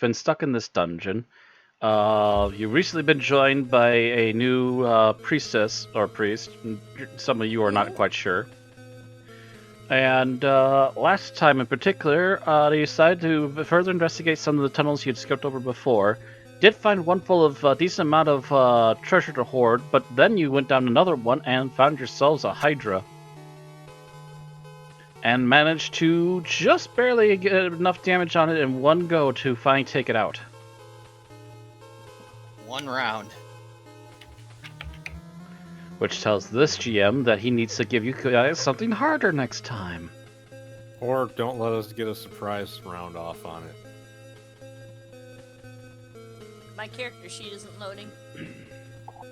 been stuck in this dungeon. You've recently been joined by a new priestess or priest. Some of you are not quite sure. And last time in particular, they decided to further investigate some of the tunnels you'd skipped over before. Did find one full of a decent amount of treasure to hoard, but then you went down another one and found yourselves a Hydra. And managed to just barely get enough damage on it in one go to finally take it out. One round. Which tells this GM that he needs to give you guys something harder next time. Or don't let us get a surprise round off on it. My character sheet isn't loading.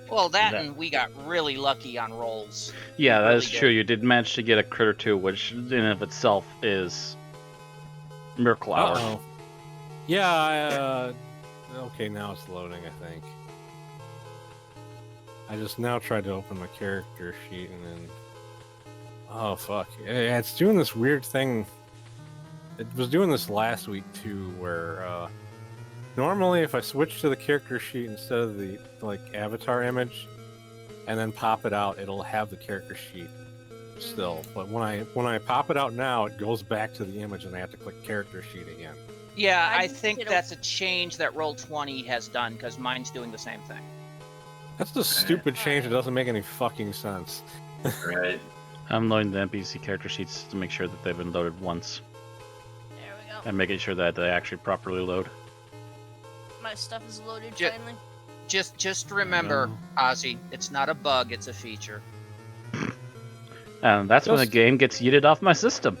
Well, and we got really lucky on rolls. Yeah, that is true. You did manage to get a crit or two, which in and of itself is miracle hour. Uh-oh. Yeah, okay, now it's loading, I think. I just now tried to open my character sheet and then... Oh, fuck. Yeah, it's doing this weird thing. It was doing this last week, too, where... Normally, if I switch to the character sheet instead of the, avatar image, and then pop it out, it'll have the character sheet still. But when I pop it out now, it goes back to the image and I have to click character sheet again. Yeah, I think that's a change that Roll20 has done, because mine's doing the same thing. That's a stupid change. It doesn't make any fucking sense. Right. I'm loading the NPC character sheets to make sure that they've been loaded once. There we go. And making sure that they actually properly load. My stuff is loaded finally. Just remember, Ozzy, it's not a bug, it's a feature. And that's when the game gets yeeted off my system.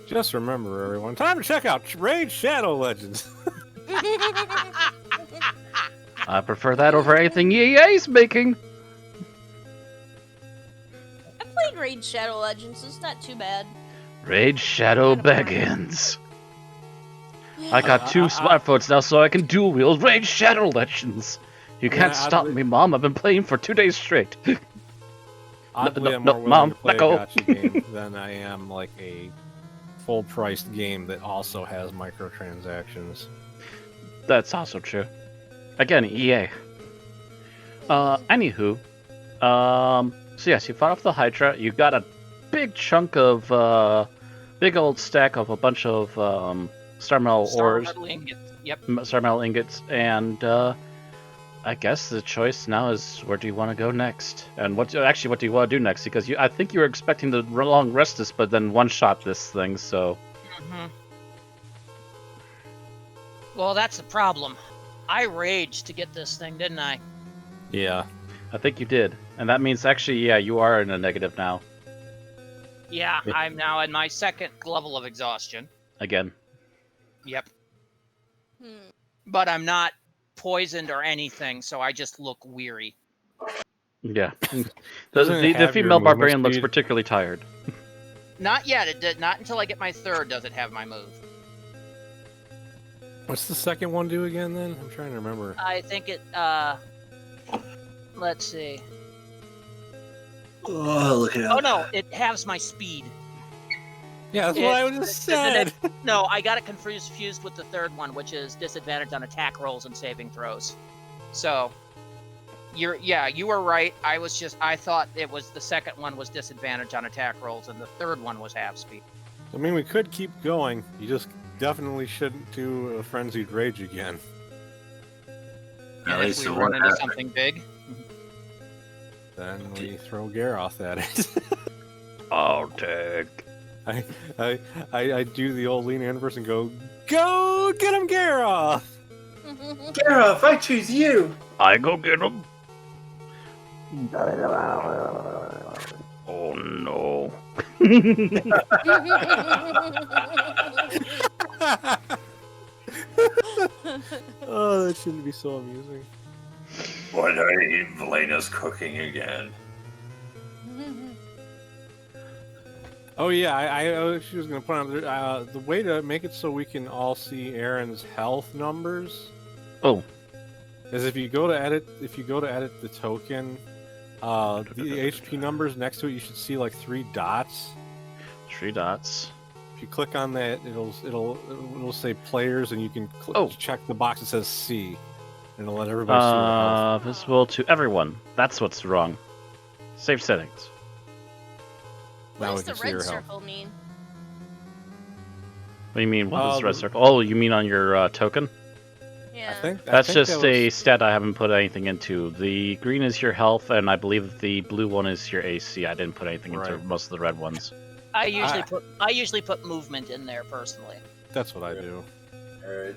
Just remember, everyone, time to check out Raid Shadow Legends. I prefer that over anything EA's making. I played Raid Shadow Legends, it's not too bad. Raid Shadow Begins. I got two smartphones now, so I can dual wield Raid Shadow Legends. You can't stop me, Mom. I've been playing for 2 days straight. Oddly, I'm more willing to play a gacha game than I am like a full-priced game that also has microtransactions. That's also true. Again, EA. Anywho, so yes, you fought off the Hydra. You got a big chunk of, big old stack of a bunch of Star Metal ores. Yep. Star Metal ingots, and I guess the choice now is where do you want to go next, and what do you want to do next? Because I think you were expecting to long rest this, but then one-shot this thing. So. Mm-hmm. Well, that's the problem. I raged to get this thing, didn't I? Yeah. I think you did. And that means actually, yeah, you are in a negative now. Yeah, I'm now at my second level of exhaustion. Again. Yep. But I'm not poisoned or anything, so I just look weary. Yeah. The female barbarian looks particularly tired. Not yet. It did not until I get my third does it have my move. What's the second one do again, then? I'm trying to remember. I think it, let's see. Oh, look at that. Oh, no, it halves my speed. Yeah, that's what I just said. No, I got it confused with the third one, which is disadvantage on attack rolls and saving throws. So, you were right. I thought it was the second one was disadvantage on attack rolls, and the third one was half speed. I mean, we could keep going. You just definitely shouldn't do a frenzied rage again. And if we run into something big, then we throw Garroth at it. I'll take. I do the old lean in person and go get him, Garroth! Garroth, I choose you! I go get him. Oh no. Oh, that shouldn't be so amusing. What are Velena's cooking again? Oh yeah, I she was going to point out the way to make it so we can all see Aaron's health numbers. Oh. Is if you go to edit the token, the HP numbers next to it, you should see like 3 dots. 3 dots. If you click on that, it'll say players, and you can check the box that says C, and it'll let everybody see their health. Visible to everyone. That's what's wrong. Save settings. Now What we does can the see your red health. circle mean? What do you mean? What is the red the- circle? Oh, you mean on your token? Yeah. That's just a stat I haven't put anything into. The green is your health, and I believe the blue one is your AC. I didn't put anything into Right. most of the red ones. I usually put movement in there personally. That's what I do. Alright.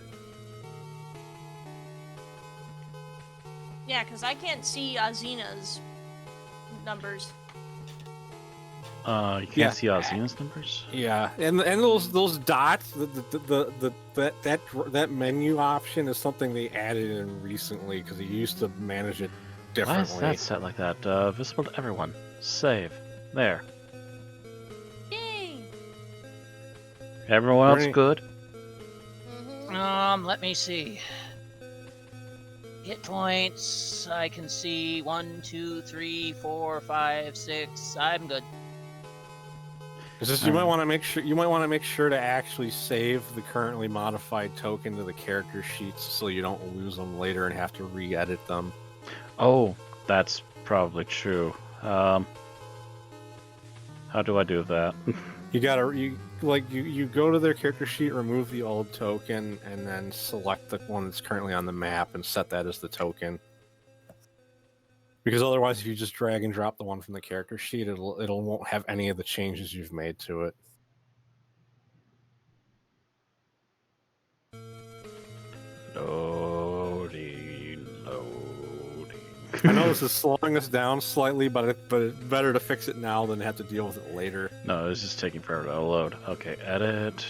Yeah, because I can't see Azina's numbers. You can't Yeah. see Alzina's numbers? Yeah, and those dots, that menu option is something they added in recently because they used to manage it Why differently. is that set like that? Visible to everyone. Save. There. Yay! Everyone else good? Mm-hmm. Let me see. Hit points. I can see 1, 2, 3, 4, 5, 6. I'm good. It's just you might want to make sure to actually save the currently modified token to the character sheets so you don't lose them later and have to re-edit them. Oh, that's probably true. How do I do that? You go to their character sheet, remove the old token, and then select the one that's currently on the map and set that as the token. Because otherwise, if you just drag and drop the one from the character sheet, it won't have any of the changes you've made to it. Loading. I know this is slowing us down slightly, but it's better to fix it now than have to deal with it later. No, it's just taking forever to load. Okay, edit.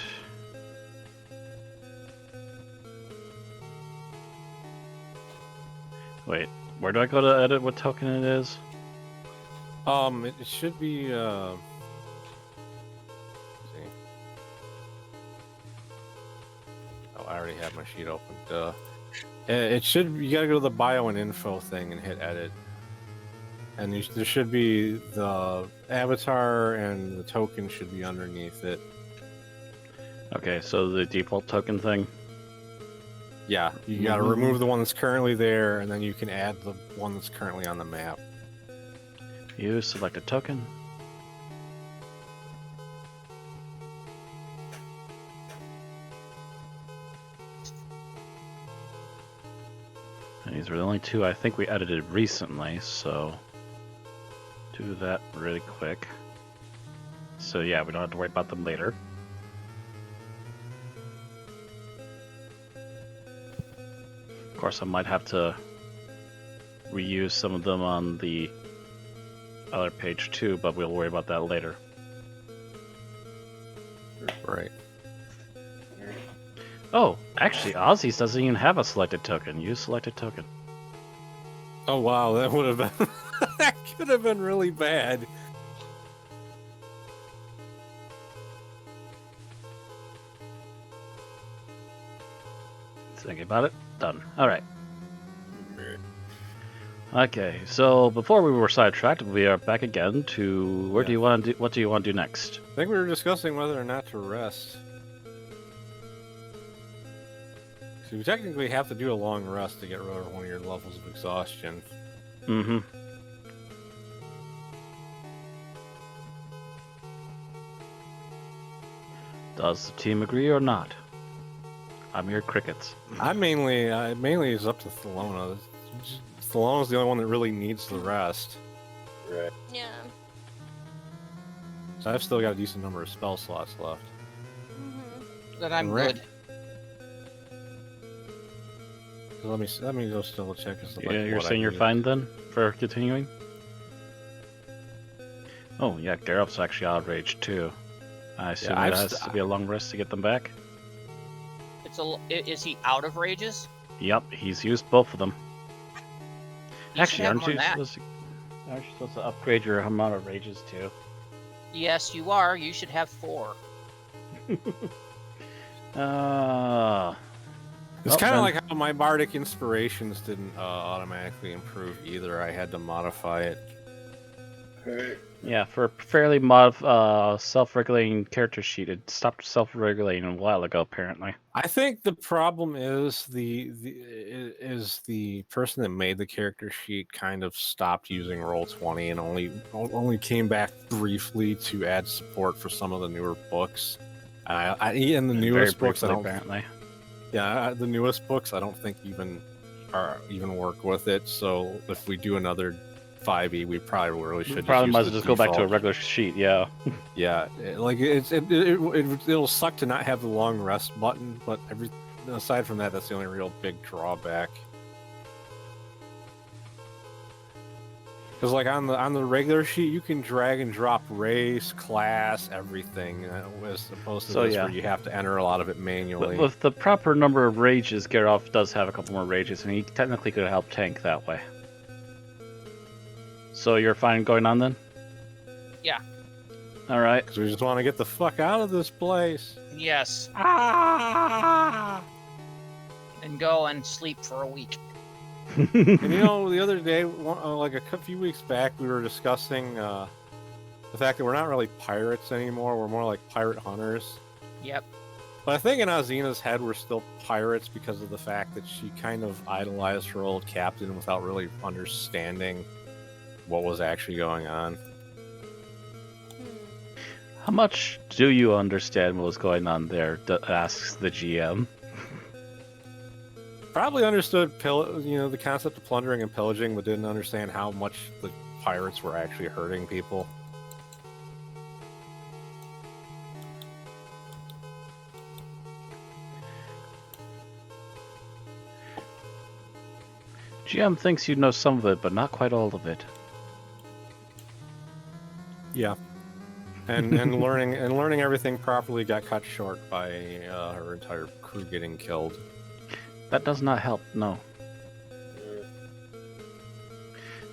Wait, where do I go to edit what token it is? It should be let's see. Oh, I already have my sheet open. It should. You gotta go to the bio and info thing and hit edit. And there should be the avatar and the token should be underneath it. Okay, so the default token thing. Yeah, you gotta remove the one that's currently there, and then you can add the one that's currently on the map. You select a token. And these are the only two I think we edited recently, so do that really quick. So yeah, we don't have to worry about them later. Of course, I might have to reuse some of them on the other page too, but we'll worry about that later. Right. Oh, actually, Ozzy's doesn't even have a selected token. Use selected token. Oh wow, that would have been that could have been really bad. Thinking about it. Done. All right. Okay, so before we were sidetracked, we are back again to where do you want to do? What do you want to do next? I think we were discussing whether or not to rest. So you technically have to do a long rest to get rid of one of your levels of exhaustion. Mm-hmm. Does the team agree or not? I'm your crickets. I mainly is up to Thelona. Thelona's the only one that really needs the rest. Right. Yeah. So I've still got a decent number of spell slots left. Mm-hmm. Then I'm Right. good. So let me just double check. Yeah, you're saying you're fine then for continuing? Oh yeah, Geralt's actually outraged too. I assume Yeah, it has to be a long rest to get them back. Is he out of rages? Yep, he's used both of them. You should Actually, have aren't more you than that. supposed to upgrade your amount of rages too? Yes, you are. You should have 4. It's Well, kind then. of like how my bardic inspirations didn't automatically improve either. I had to modify it. Alright. Yeah, for a fairly self-regulating character sheet, it stopped self-regulating a while ago, apparently. I think the problem is the person that made the character sheet kind of stopped using Roll20 and only came back briefly to add support for some of the newer books. And the newest Very books, briefly, apparently. the newest books I don't think even work with it. So if we do another 5e, we probably really should. Probably might use as well the just go back to a default. regular sheet. Yeah. Yeah, it'll suck to not have the long rest button, but aside from that, that's the only real big drawback. Because like on the regular sheet, you can drag and drop race, class, everything, as opposed to this where you have to enter a lot of it manually. With the proper number of rages, Geralt does have a couple more rages, and he technically could help tank that way. So you're fine going on then? Yeah. All right. Because we just want to get the fuck out of this place. Yes. And go and sleep for a week. And the other day, like a few weeks back, we were discussing the fact that we're not really pirates anymore. We're more like pirate hunters. Yep. But I think in Azina's head, we're still pirates because of the fact that she kind of idolized her old captain without really understanding what was actually going on. How much do you understand what was going on there? Asks the GM. Probably understood, the concept of plundering and pillaging, but didn't understand how much the pirates were actually hurting people. GM thinks you know some of it, but not quite all of it. Yeah, and learning everything properly got cut short by her entire crew getting killed. That does not help, no.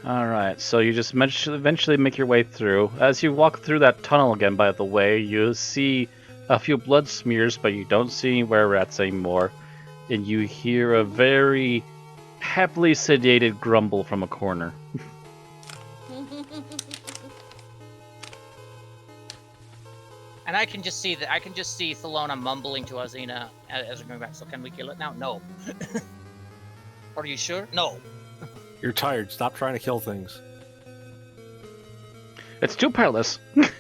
Alright, so you just eventually make your way through. As you walk through that tunnel again, by the way, you see a few blood smears, but you don't see any were-rats anymore. And you hear a very happily sedated grumble from a corner. And I can just see Thelona mumbling to Azina as we're going back. So can we kill it now? No. Are you sure? No. You're tired. Stop trying to kill things. It's too perilous. I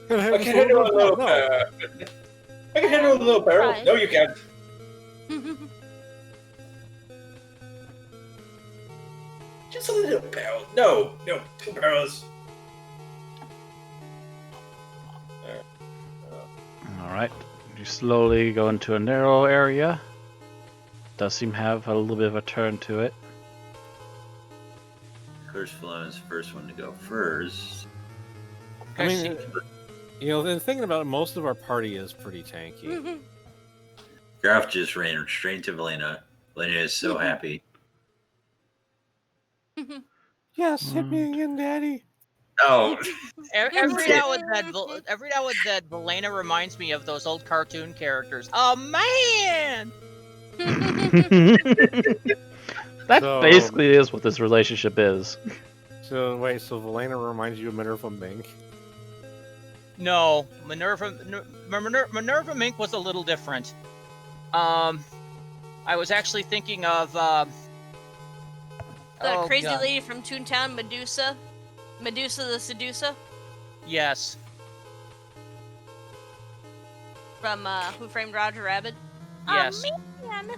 can handle a little barrel. I can handle a little barrel. Right. No, you can't. Just a little barrel. No, 2 barrels. Alright, you slowly go into a narrow area. Does seem to have a little bit of a turn to it. First Flown's first one to go first. I mean, then thinking about it, most of our party is pretty tanky. Graf just ran straight to Valena. Valena is so happy. Yes, hit me again, Daddy. Oh, Every now and then, Valena reminds me of those old cartoon characters. Oh man! That So- basically is what this relationship is. So wait, so Valena reminds you of Minerva Mink? No, Minerva Mink was a little different. I was actually thinking of The oh, crazy God. lady from Toontown, Medusa. Medusa the Seducer Yes. from Who Framed Roger Rabbit. Yes. Oh, man.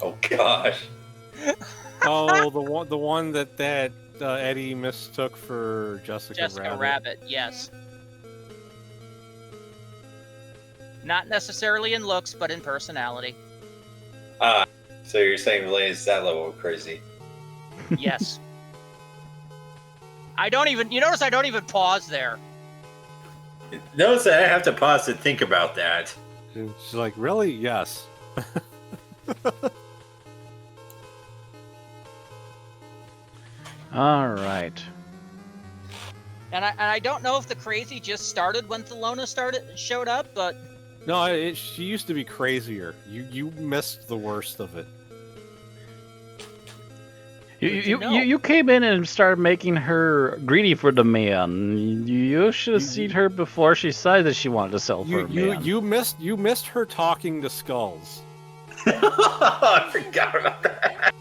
oh gosh. Oh, the one that Eddie mistook for Jessica Rabbit. Yes. Not necessarily in looks, but in personality. So you're saying Valena's that level of crazy? Yes. You notice I don't even pause there. Notice that I have to pause to think about that. And she's like, really? Yes. Alright. And I don't know if the crazy just started when Thelona showed up, but No, she used to be crazier. You missed the worst of it. You came in and started making her greedy for the man. You should have seen her before she decided that she wanted to sell for a man. You missed her talking to skulls. I forgot about that.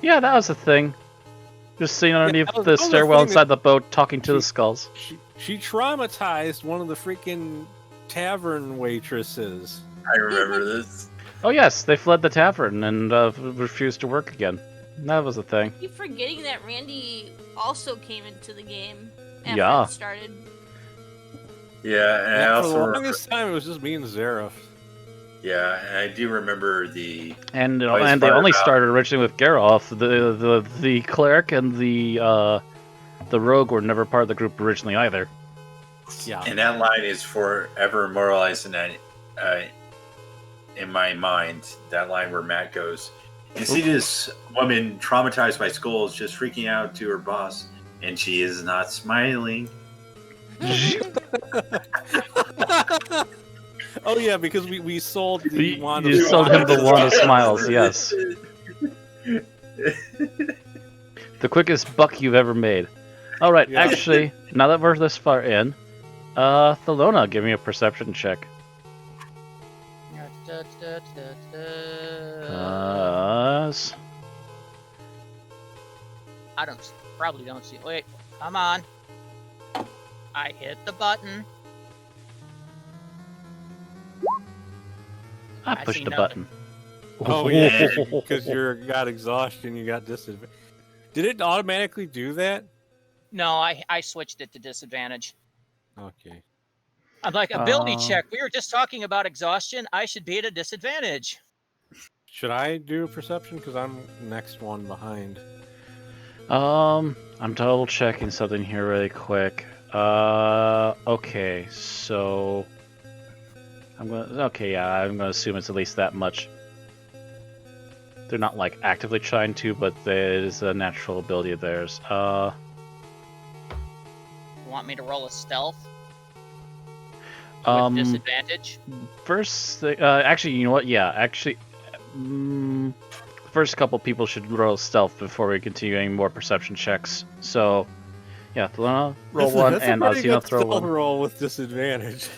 Yeah, that was a thing. Just sitting underneath that was the the stairwell thing inside the boat, talking to the skulls. She traumatized one of the freaking tavern waitresses. I remember this. Oh yes, they fled the tavern and refused to work again. That was a thing. Keep forgetting that Randy also came into the game after Yeah. it started. Yeah, and I For also the remember, longest time, it was just me and Zareth. yeah, and I do remember the And Always and they fired only up. started originally with Geralt. The cleric and the rogue were never part of the group originally either. Yeah. and that line is forever immortalized in my mind. That line where Matt goes, "You see this woman traumatized by skulls, just freaking out to her boss, and she is not smiling." Oh yeah, because we sold the wand of You sold him the wand of smiles, yes. The quickest buck you've ever made. All right, Yeah. actually, now that we're this far in, Thelona, give me a perception check. I probably don't see. Wait, come on. I hit the button. I I pushed see the nothing. button. Oh yeah, because you got exhaustion, you got disadvantage. Did it automatically do that? No, I switched it to disadvantage. Okay. I'm like, ability Uh, check. We were just talking about exhaustion. I should be at a disadvantage. Should I do perception? Because I'm next one behind. I'm double checking something here really quick. Okay, so I'm gonna assume it's at least that much. They're not like actively trying to, but it is a natural ability of theirs. You want me to roll a stealth with disadvantage? First thing, actually, you know what? Yeah, actually, first couple people should roll stealth before we continue any more perception checks. So, yeah, Thelona, roll one, That's and a pretty Alcina, good throw stealth one. roll with disadvantage.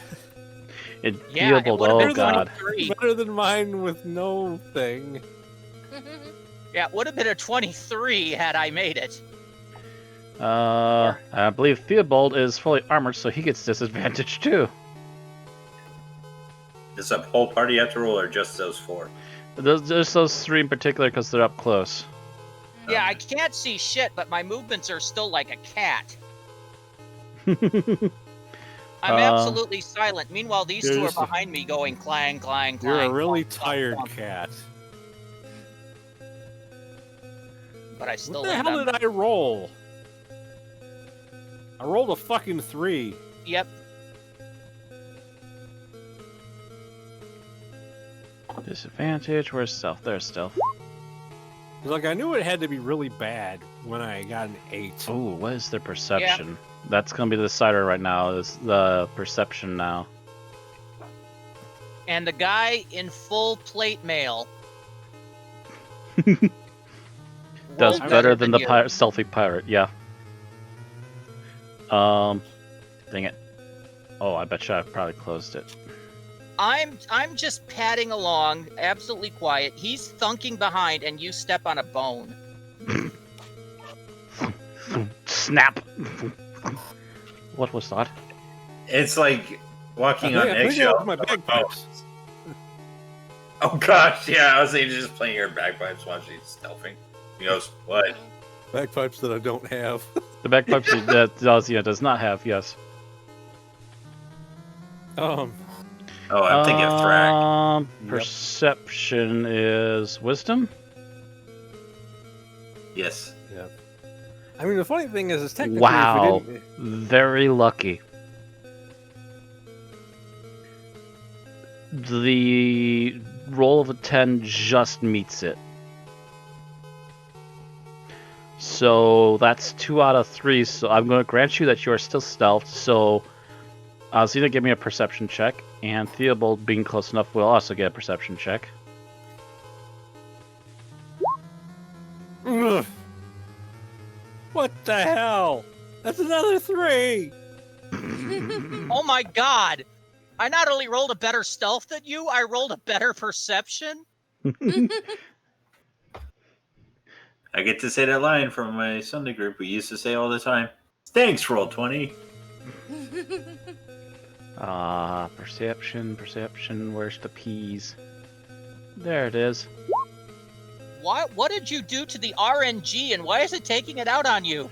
It Yeah, it Theobald, would've oh been god. 23. Better than mine with no thing. Yeah, it would have been a 23 had I made it. I believe Theobald is fully armored, so he gets disadvantage too. Does the whole party have to roll, or just those four? Just those three in particular because they're up close. Yeah, I can't see shit, but my movements are still like a cat. I'm absolutely silent. Meanwhile, these You're two are just a- behind me going clang, clang, You're clang. a really clunk, tired clunk, clunk. cat. But I still What the land hell on- did I roll? I rolled a fucking 3. Yep. Disadvantage, where's stealth? There's stealth. Like, I knew it had to be really bad when I got an 8. Oh, what is their perception? That's gonna be the decider right now, is the perception now. And the guy in full plate mail Does rolled better than the you. stealthy pirate, yeah. Dang it. Oh, I bet you I probably closed it. I'm just padding along, absolutely quiet. He's thunking behind, and you step on a bone. Snap! What was that? It's like walking on I think that eggshells. was my bagpipes. Oh gosh, yeah, I was thinking just playing your bagpipes while she's stealthing. He goes, "What?" Bagpipes that I don't have. The bagpipes that Alcina does not have, yes. Oh, I'm thinking of Thrak. Yep. Perception is wisdom? Yes. Yeah. I mean, the funny thing is technically, Wow. if we didn't, Very lucky. The roll of a 10 just meets it. So that's 2 out of 3. So I'm going to grant you that you are still stealthed. So Alcina, give me a perception check. And Theobald, being close enough, will also get a perception check. Ugh. What the hell? That's another 3! Oh my god! I not only rolled a better stealth than you, I rolled a better perception. I get to say that line from my Sunday group we used to say all the time. Thanks, roll 20. Perception. Where's the P's? There it is. What did you do to the RNG, and why is it taking it out on you?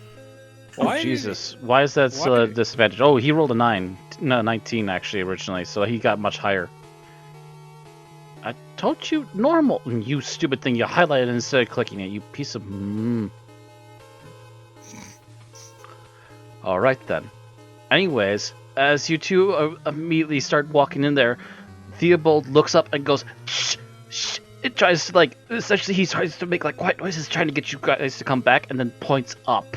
Oh, Why did Jesus. Why is that still a disadvantage? Oh, he rolled a 9. No, 19 actually originally, so he got much higher. I told you normal. You stupid thing. You highlighted it instead of clicking it. You piece of... Alright then. Anyways, as you two immediately start walking in there, Theobald looks up and goes, shh, shh. It tries to, like, essentially he tries to make, like, quiet noises trying to get you guys to come back, and then points up.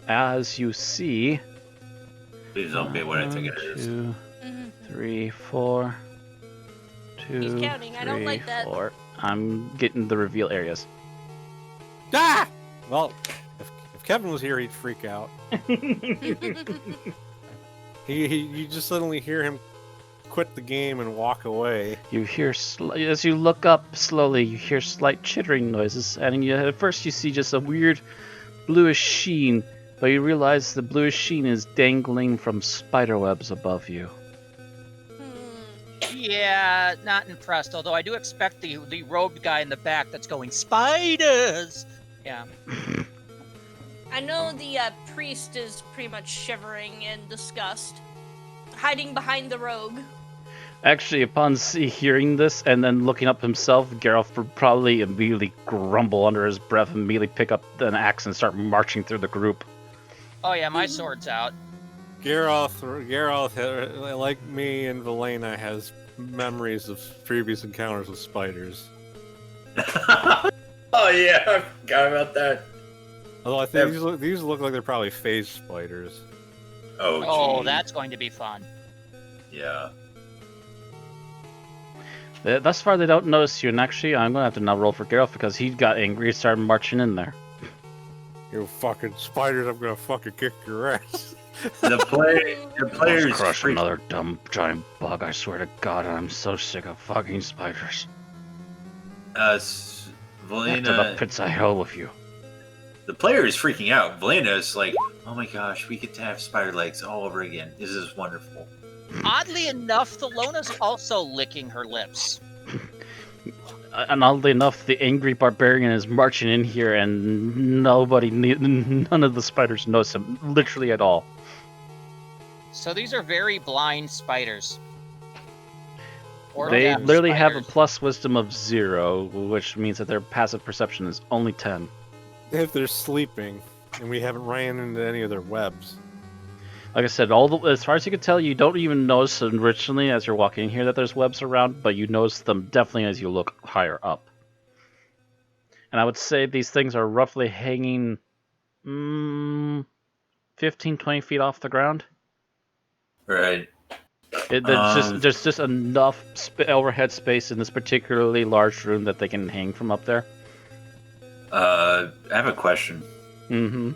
As you see... Please don't be what I think it is. 2, 3, 4. 2, He's counting. I don't like that. 4. I'm getting the reveal areas. Ah! Well, if Kevin was here, he'd freak out. You just suddenly hear him quit the game and walk away. You hear, as you look up slowly, you hear slight chittering noises, and at first you see just a weird bluish sheen, but you realize the bluish sheen is dangling from spiderwebs above you. Yeah, not impressed, although I do expect the robed guy in the back that's going, spiders! Yeah. I know the priest is pretty much shivering in disgust, hiding behind the rogue. Actually, upon hearing this and then looking up himself, Geralt would probably immediately grumble under his breath and immediately pick up an axe and start marching through the group. Oh yeah, my sword's out. Geralt, like me and Velena, has memories of previous encounters with spiders. Oh yeah, I forgot about that. Although I think these look like they're probably phase spiders. Oh, gee. That's going to be fun. Yeah. Thus far, they don't notice you, and actually, I'm going to have to now roll for Geralt because he got angry and started marching in there. You fucking spiders, I'm gonna fucking kick your ass. The players Crush another dumb giant bug, I swear to God, I'm so sick of fucking spiders. Back to the Velena, pits of hell with you. the player is freaking out. Velena's like, oh my gosh, we get to have spider legs all over again. This is wonderful. Oddly enough, Thelona's also licking her lips. And oddly enough, the angry barbarian is marching in here, and none of the spiders notice him, literally at all. So these are very blind spiders. Or They deaf literally have a spiders. plus wisdom of 0, which means that their passive perception is only 10. If they're sleeping, and we haven't ran into any of their webs. Like I said, as far as you can tell, you don't even notice originally as you're walking in here that there's webs around, but you notice them definitely as you look higher up. And I would say these things are roughly hanging 15, 20 feet off the ground. Right. There's just enough overhead space in this particularly large room that they can hang from up there. I have a question. Mm-hmm.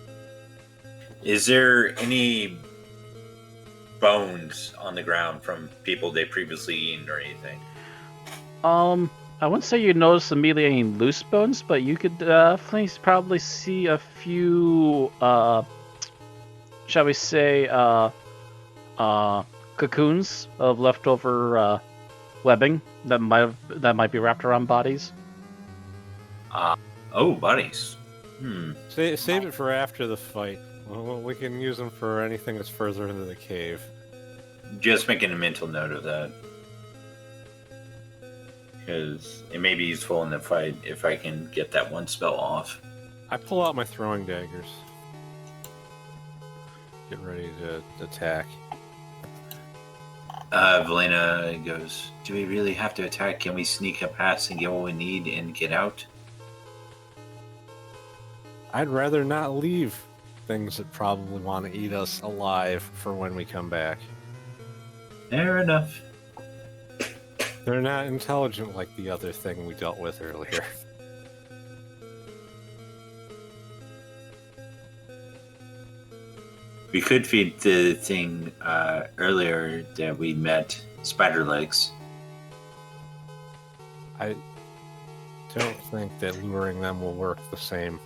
Is there any bones on the ground from people they previously eaten or anything? I wouldn't say you notice immediately any loose bones, but you could definitely probably see a few, shall we say, cocoons of leftover webbing that might be wrapped around bodies. Oh, buddies. Save it for after the fight. Well, we can use them for anything that's further into the cave. Just making a mental note of that. Because it may be useful in the fight if I can get that one spell off. I pull out my throwing daggers. Get ready to attack. Velena goes, do we really have to attack? Can we sneak up past and get what we need and get out? I'd rather not leave things that probably want to eat us alive for when we come back. Fair enough. They're not intelligent like the other thing we dealt with earlier. We could feed the thing earlier that we met spider legs. I don't think that luring them will work the same.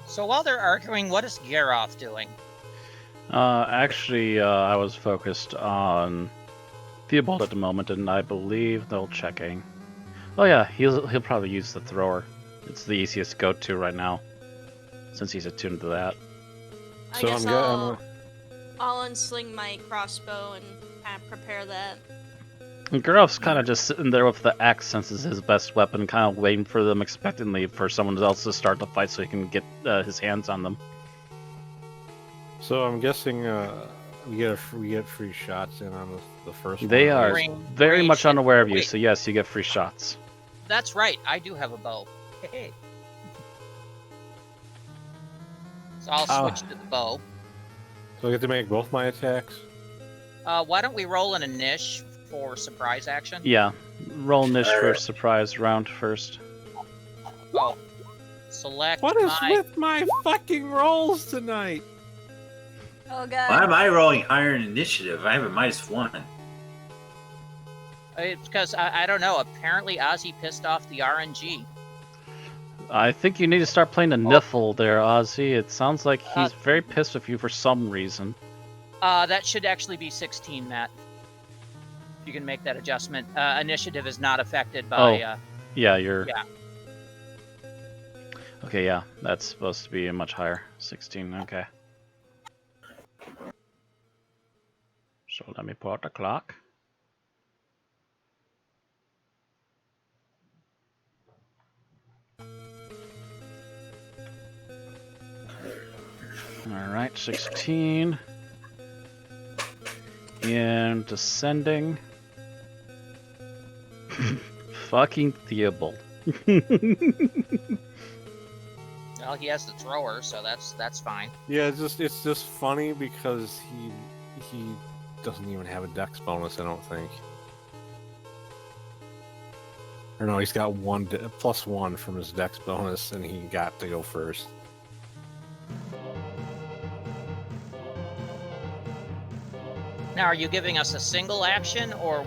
So while they're arguing, what is Garoth doing? Actually, I was focused on Theobald at the moment, and I believe they're checking. Oh yeah, he'll probably use the thrower. It's the easiest go-to right now, since he's attuned to that. I So guess I'm I'll unsling my crossbow and kind of prepare that. And Garoth's kind of just sitting there with the axe, since it's his best weapon, kind of waiting for them expectantly for someone else to start the fight so he can get his hands on them. So I'm guessing we get free shots in on the first one. They are very Range much hit. unaware of you, Wait. so yes, you get free shots. That's right, I do have a bow. Hey. So I'll switch to the bow. So I get to make both my attacks? Why don't we roll an initiative for surprise action? Yeah, roll niche for surprise round first. Oh. Select What is my... with my fucking rolls tonight? Oh god. Why am I rolling higher in initiative? I have a -1. It's because, I don't know, apparently Ozzy pissed off the RNG. I think you need to start playing the Niffle there, Ozzy. It sounds like he's very pissed with you for some reason. That should actually be 16, Matt. You can make that adjustment. Initiative is not affected by... Yeah, you're... Yeah. Okay, yeah, that's supposed to be much higher. 16, okay. So let me pull out the clock. Alright, 16. And descending. Fucking Theobald. Well, he has the thrower, so that's fine. Yeah, it's just funny because he doesn't even have a dex bonus, I don't think. Or no, he's got +1 from his dex bonus, and he got to go first. Now, are you giving us a single action, or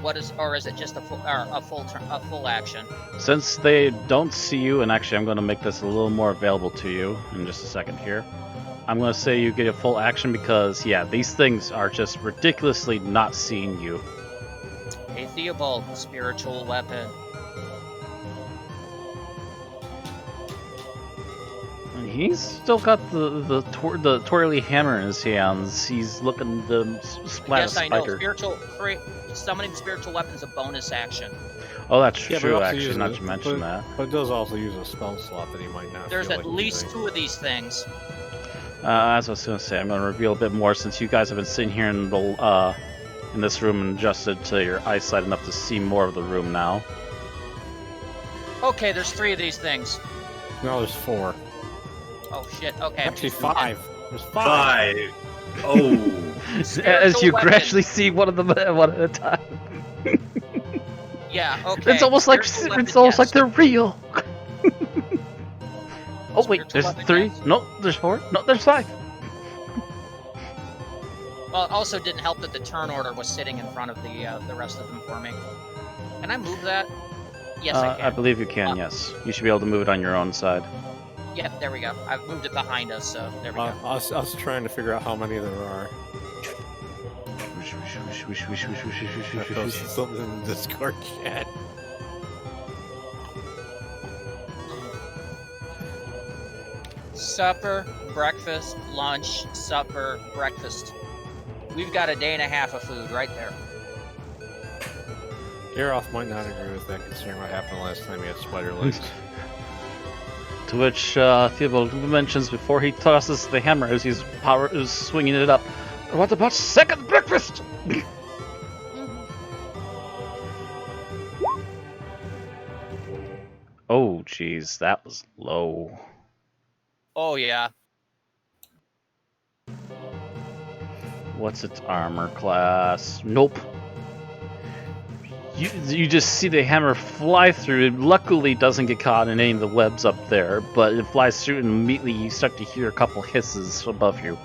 is it just a full action? Since they don't see you, and actually I'm going to make this a little more available to you in just a second here. I'm going to say you get a full action because, yeah, these things are just ridiculously not seeing you. A Theobald spiritual weapon. And he's still got the twirly hammer in his hands. He's looking to splat Yes, a I know. spider. Summoning spiritual weapons a bonus action. Oh, that's Yeah, but true, also actually, uses not it- to mention that. But it does also use a spell slot that he might not. There's feel at like least using. 2 of these things. As I was going to say, I'm going to reveal a bit more since you guys have been sitting here in this room and adjusted to your eyesight enough to see more of the room now. Okay, there's 3 of these things. No, there's 4. Oh shit. Okay. Actually, 5. There's 5. 5. Oh. As you weapon. gradually see one of them one at a time. Yeah. Okay. It's almost like Spiritual weapon, it's almost like yes. they're real. Oh wait, Spiritual there's weapon, 3. yes. No, there's 4. No, there's 5. Well, it also didn't help that the turn order was sitting in front of the rest of them for me. Can I move that? Yes, I I can. believe you can. Yes, you should be able to move it on your own side. Yep, there we go. I've moved it behind us, so there we go. Us trying to figure out how many there are. I posted something in the Discord chat. Supper, breakfast, lunch, supper, breakfast. We've got a day and a half of food right there. Aeroth might not agree with that, considering what happened last time he had spider legs. To which Theobald mentions before he tosses the hammer as he's swinging it up. What about second breakfast? Oh, jeez, that was low. Oh yeah. What's its armor class? Nope. You just see the hammer fly through. It luckily doesn't get caught in any of the webs up there, but it flies through and immediately you start to hear a couple hisses above you.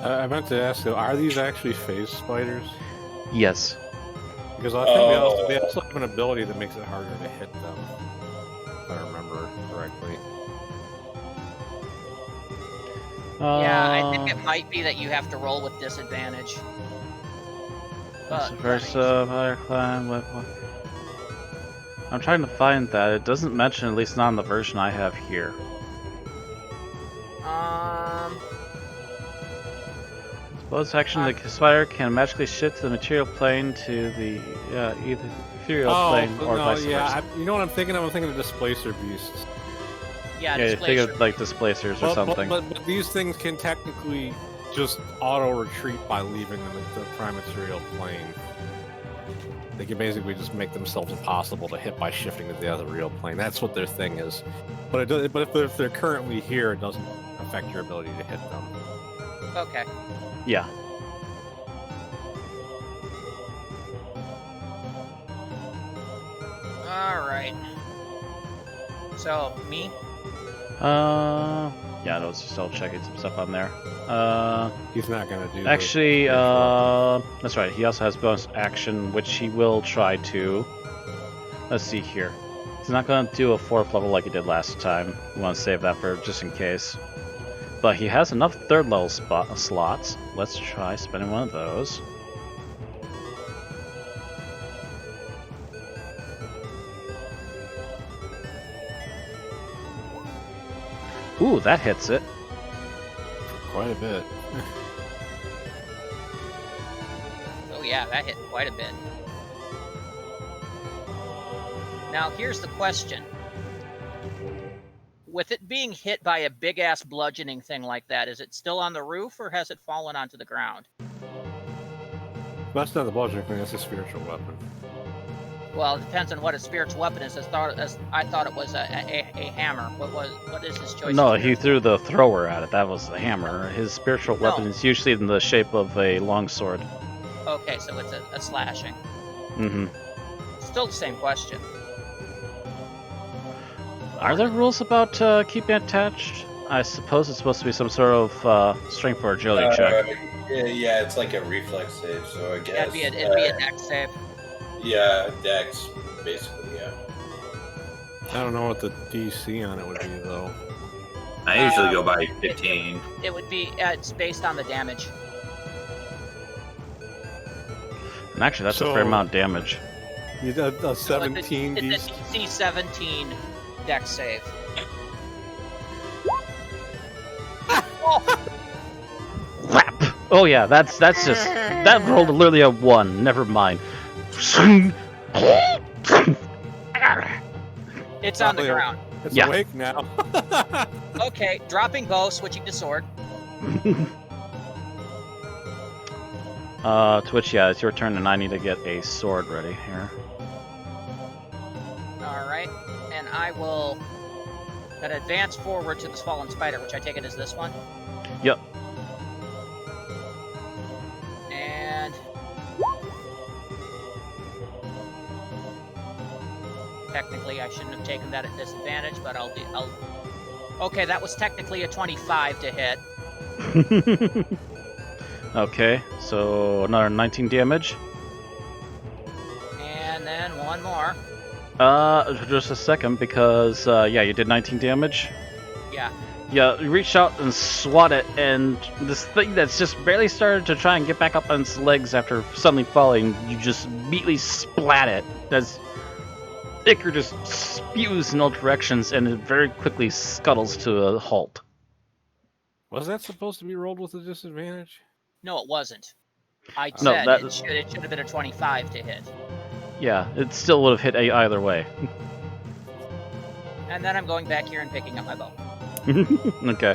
I meant to ask you, are these actually phase spiders? Yes. Because I think they also have an ability that makes it harder to hit them, if I remember correctly. Yeah, I think it might be that you have to roll with disadvantage. Vice But, versa, fire climb, weapon. I'm trying to find that. It doesn't mention, at least not in the version I have here. Bonus action, the spider can magically shift the material plane to the either ethereal plane or vice versa. You know what I'm thinking of? I'm thinking of displacer beasts. yeah, Yeah, you think displacer. of like displacers or something. But these things can technically just auto retreat by leaving them at the prime material plane. They can basically just make themselves impossible to hit by shifting to the ethereal plane. That's what their thing is. But if they're currently here, it doesn't affect your ability to hit them. Okay. Yeah. Alright. So, me? Yeah, I was still checking some stuff on there. He's not gonna do. Actually, that's right. He also has bonus action, which he will try to. Let's see here. He's not going to do a 4th level like he did last time. We want to save that for just in case. But he has enough 3rd level slots. Let's try spending one of those. Ooh, that hits it. Quite a bit. Oh yeah, that hit quite a bit. Now, here's the question. With it being hit by a big-ass bludgeoning thing like that, is it still on the roof, or has it fallen onto the ground? That's not the bludgeoning thing, that's a spiritual weapon. Well, it depends on what a spiritual weapon is. I thought it was a hammer. What is his choice? No, he threw the thrower at it. That was the hammer. His spiritual weapon is usually in the shape of a longsword. Okay, so it's a slashing. Mm-hmm. Still the same question. Are there rules about keeping attached? I suppose it's supposed to be some sort of strength or agility check. Yeah, it's like a reflex save, so I guess. Yeah, it'd be a dex save. Yeah, dex, basically, yeah. I don't know what the DC on it would be, though. I usually go by 15. It would be, it's based on the damage. And actually, that's a fair amount of damage. You did a 17 It's a DC 17 dex save. Whap! Oh yeah, that's just that rolled literally a 1. Never mind. It's on the ground. It's Yeah. awake now. Okay, dropping bow, switching to sword. Twitch, yeah, it's your turn, and I need to get a sword ready here. Alright, and I will then advance forward to this fallen spider, which I take it is this one. Yep. And technically I shouldn't have taken that at disadvantage, but I'll okay, that was technically a 25 to hit. Okay, so another 19 damage. And then one more. Just a second, because yeah, you did 19 damage. Yeah. Yeah, you reach out and swat it, and this thing that's just barely started to try and get back up on its legs after suddenly falling, you just immediately splat it. As Icar just spews in all directions, and it very quickly scuttles to a halt. Was that supposed to be rolled with a disadvantage? No, it wasn't. I No, said that- it should have been a 25 to hit. Yeah, it still would have hit either way. And then I'm going back here and picking up my bow. Okay.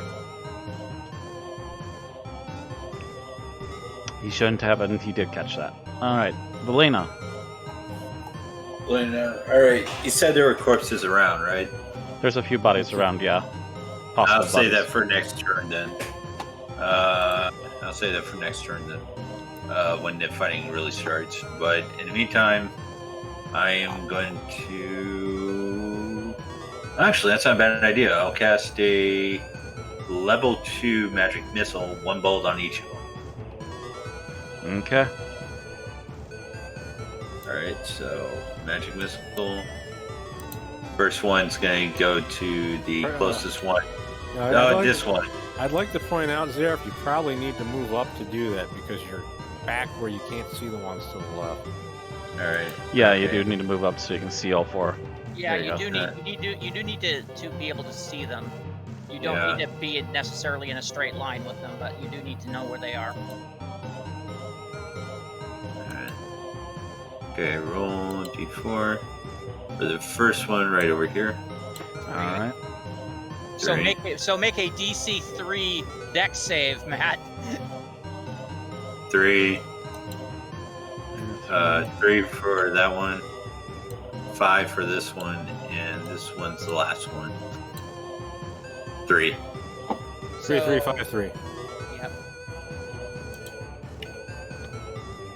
He shouldn't have, and he did catch that. Alright, Valena. Alright, you said there were corpses around, right? There's a few bodies around, yeah. Possible I'll say bodies. that for next turn then. I'll say that for next turn then. When the fighting really starts. But in the meantime, I am going to... Actually, that's not a bad idea. I'll cast a level 2 magic missile, 1 bolt on each of them. Okay. Alright, so magic missile. First one's going to go to the closest one. This one. I'd like to point out, Zareth, you probably need to move up to do that because you're back where you can't see the ones to the left. Alright. Yeah, you do need to move up so you can see all 4. Yeah, There you you do need to be able to see them. You don't need to be necessarily in a straight line with them, but you do need to know where they are. Alright. Okay, roll d4. For the first one, right over here. Alright. So make a DC 3 Dex save, Matt. 3. 3 for that one. 5 for this one, and this one's the last one. 3. 3-3-5-3. Yep.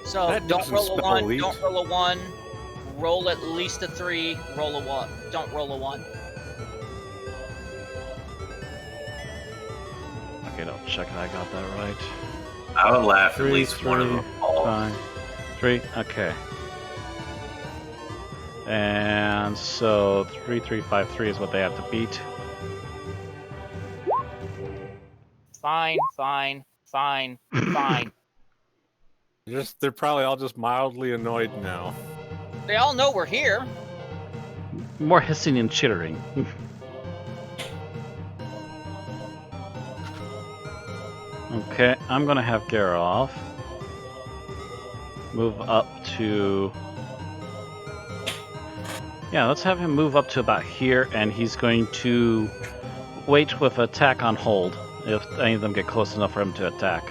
So That don't doesn't roll a spell 1. elite. Don't roll a 1. Roll at least a 3. Roll a 1. Don't roll a 1. Okay, don't check if I got that right. I would laugh at 3, least one of 3, them all. 5, 3. Okay. And so 3-3-5-3 is what they have to beat. Fine. They're probably all just mildly annoyed now. They all know we're here. More hissing and chittering. Okay, I'm gonna have Geralt move up to... Yeah, let's have him move up to about here, and he's going to wait with attack on hold if any of them get close enough for him to attack.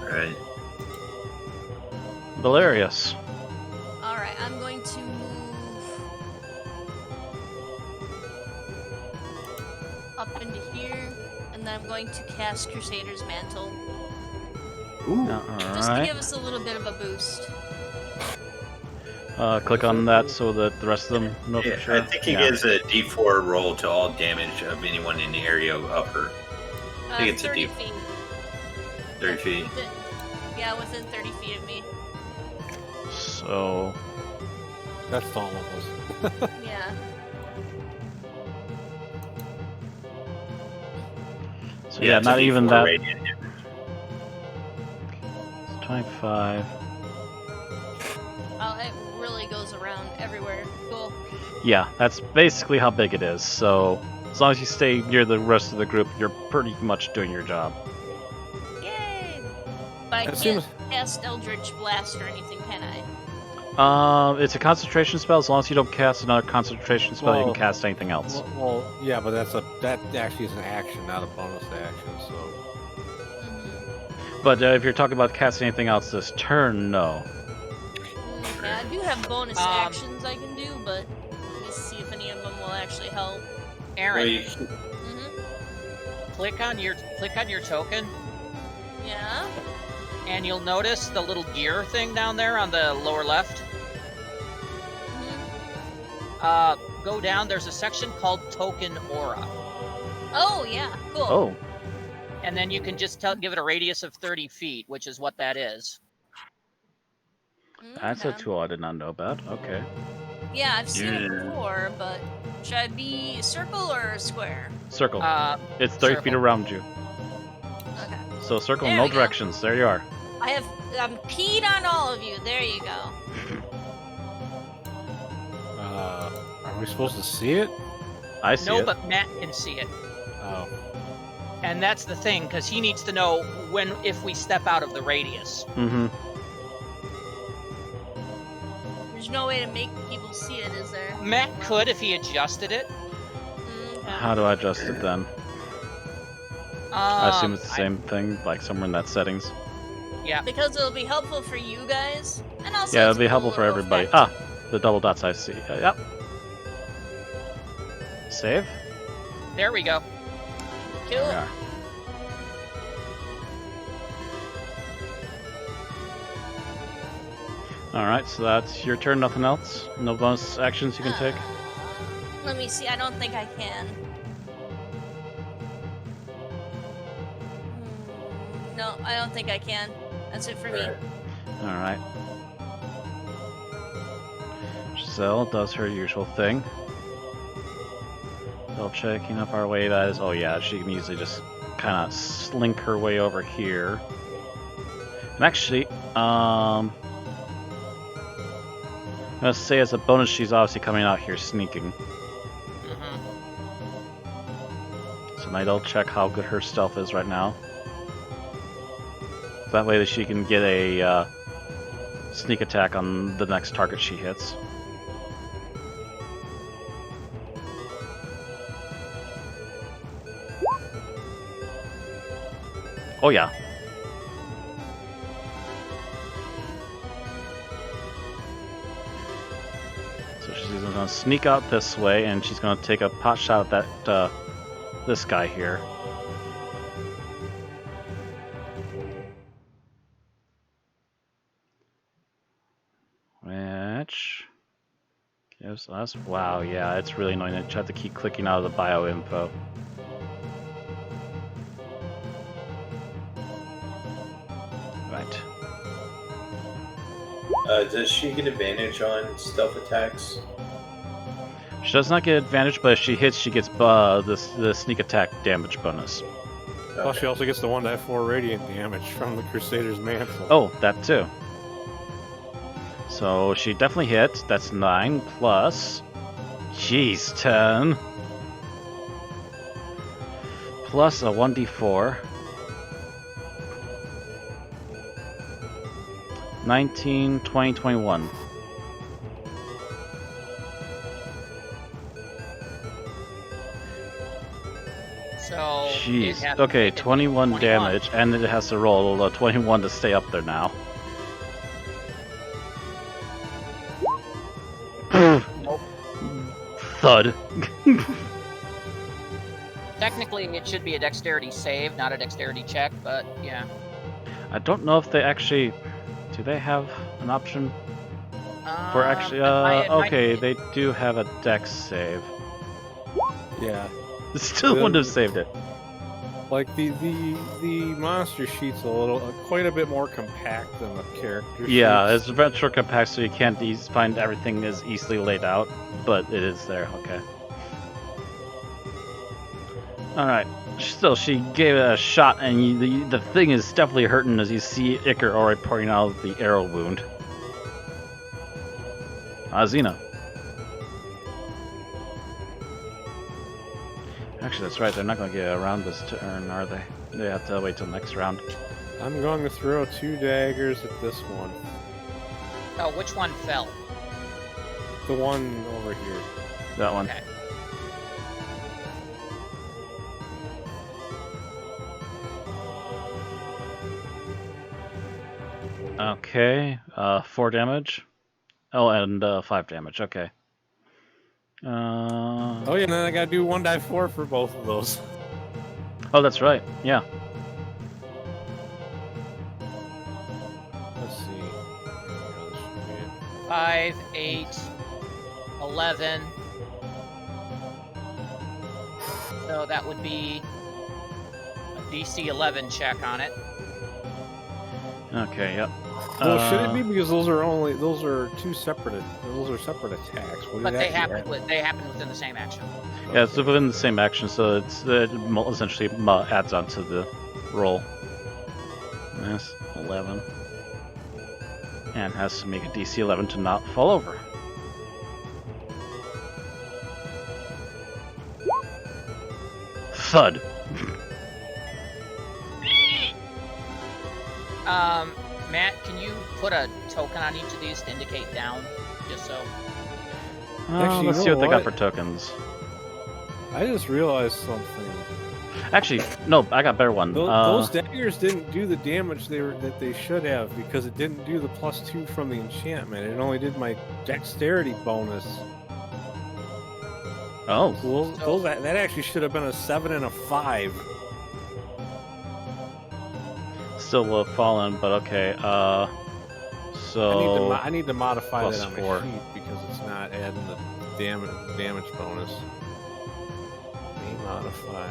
Alright. Valerius. Alright, I'm going to move up into here, and then I'm going to cast Crusader's Mantle, Ooh. just to Alright. give us a little bit of a boost. Click on that so that the rest of them know for sure. I think he gives a d4 roll to all damage of anyone in the area of her. I think it's a 30 D4. feet. 30 feet. Yeah, within 30 feet of me. So... That's all of us. Yeah. So yeah, not even D4 that. radiant damage. It's 25. Oh, it really goes around everywhere. Cool. Yeah, that's basically how big it is. So as long as you stay near the rest of the group, you're pretty much doing your job. Yay! But I That can't seems- cast Eldritch Blast or anything, can I? It's a concentration spell. As long as you don't cast another concentration spell, you Well- can cast anything else. Well, yeah, but that actually is an action, not a bonus action. So Mm-hmm. But if you're talking about casting anything else this turn, no. Okay, I do have bonus Um, actions I can do, but let me see if any of them will actually help. Aaron, Wait, Mm-hmm. click on your token, Yeah. and you'll notice the little gear thing down there on the lower left. Mm-hmm. Go down. There's a section called Token Aura, Oh, yeah. Cool. Oh, and then you can just give it a radius of 30 feet, which is what that is. that's a Okay. tool I did not know about. Okay. Yeah, I've seen it Yeah. before, but should I be circle or square? Circle. Uh, It's 30 feet circle. around you. Okay. So circle, There no we go. directions. There you are. I'm peed on all of you. There you go. are we supposed to see it? I see no, it. but Matt can see it, Oh, and that's the thing, because he needs to know if we step out of the radius. Mm-hmm. There's no way to make people see it, is there? Matt could if he adjusted it. Okay. How do I adjust it then? I assume it's the same thing, like somewhere in that settings. Yeah. Because it'll be helpful for you guys, and also Yeah, it's it'll be a helpful cool for little everybody. effect. The double dots I see. Yep. Save. There we go. There we Cool. are. Alright, so that's your turn, nothing else? No bonus actions you can take? Let me see. I don't think I can. I don't think I can. That's it for me. Alright. All right. Giselle does her usual thing. Still checking up our way. That is, oh yeah, she can easily just kind of slink her way over here. And actually, I'm gonna say as a bonus, she's obviously coming out here sneaking. Mm-hmm. So I'll check how good her stealth is right now. That way that she can get a sneak attack on the next target she hits. Oh yeah. So she's gonna sneak out this way, and she's gonna take a pot shot at that this guy here. Which gives us, wow, yeah, it's really annoying. I have to keep clicking out of the bio info. Right. Does she get advantage on stealth attacks? She does not get advantage, but if she hits, she gets the sneak attack damage bonus. Plus, she also gets the 1d4 radiant damage from the Crusader's Mantle. Oh, that too. So she definitely hits. That's 9 plus. Jeez, 10. Plus a 1d4. 19, 20, 21. So. Jeez. it has to Okay, make it 21 damage, and it has to roll a 21 to stay up there now. Nope. Thud. Technically, it should be a dexterity save, not a dexterity check, but yeah. I don't know if they actually... Do they have an option for actually... okay, they do have a dex save. Yeah. Still wouldn't have saved it. Like the monster sheet's quite a bit more compact than the character Yeah, sheets. it's retro compact, so you can't find everything as easily laid out, but it is there. Okay. All right. Still, she gave it a shot, and the thing is definitely hurting as you see Iker already pouring out of the arrow wound. Xena. Actually, that's right. They're not going to get around this turn, are they? They have to wait till next round. I'm going to throw 2 daggers at this one. Oh, which one fell? The one over here. That one. Okay. Okay, 4 damage. Oh, and 5 damage. Okay. Oh yeah, and then I gotta do 1d4 for both of those. Oh, that's right. Yeah. Let's see. Yeah, this should be it. 5, 8, 11. So that would be a DC 11 check on it. Okay. Yep. Well, should it be, because those are separate attacks? What But did they that happen do? they happen within the same action. Yeah, it's within the same action, so it essentially adds on to the roll. That's 11. And has to make a DC 11 to not fall over. Thud. Matt, can you put a token on each of these to indicate down, just so? Actually, Let's you see know what they got what? for tokens. I just realized something. Actually, no, I got a better one. Those daggers didn't do the damage that they should have, because it didn't do the +2 from the enchantment. It only did my dexterity bonus. Oh, So that actually should have been a 7 and a 5. still will have fallen, but okay. So I need to modify plus that on 4. my sheet, because it's not adding the damage bonus. May modify.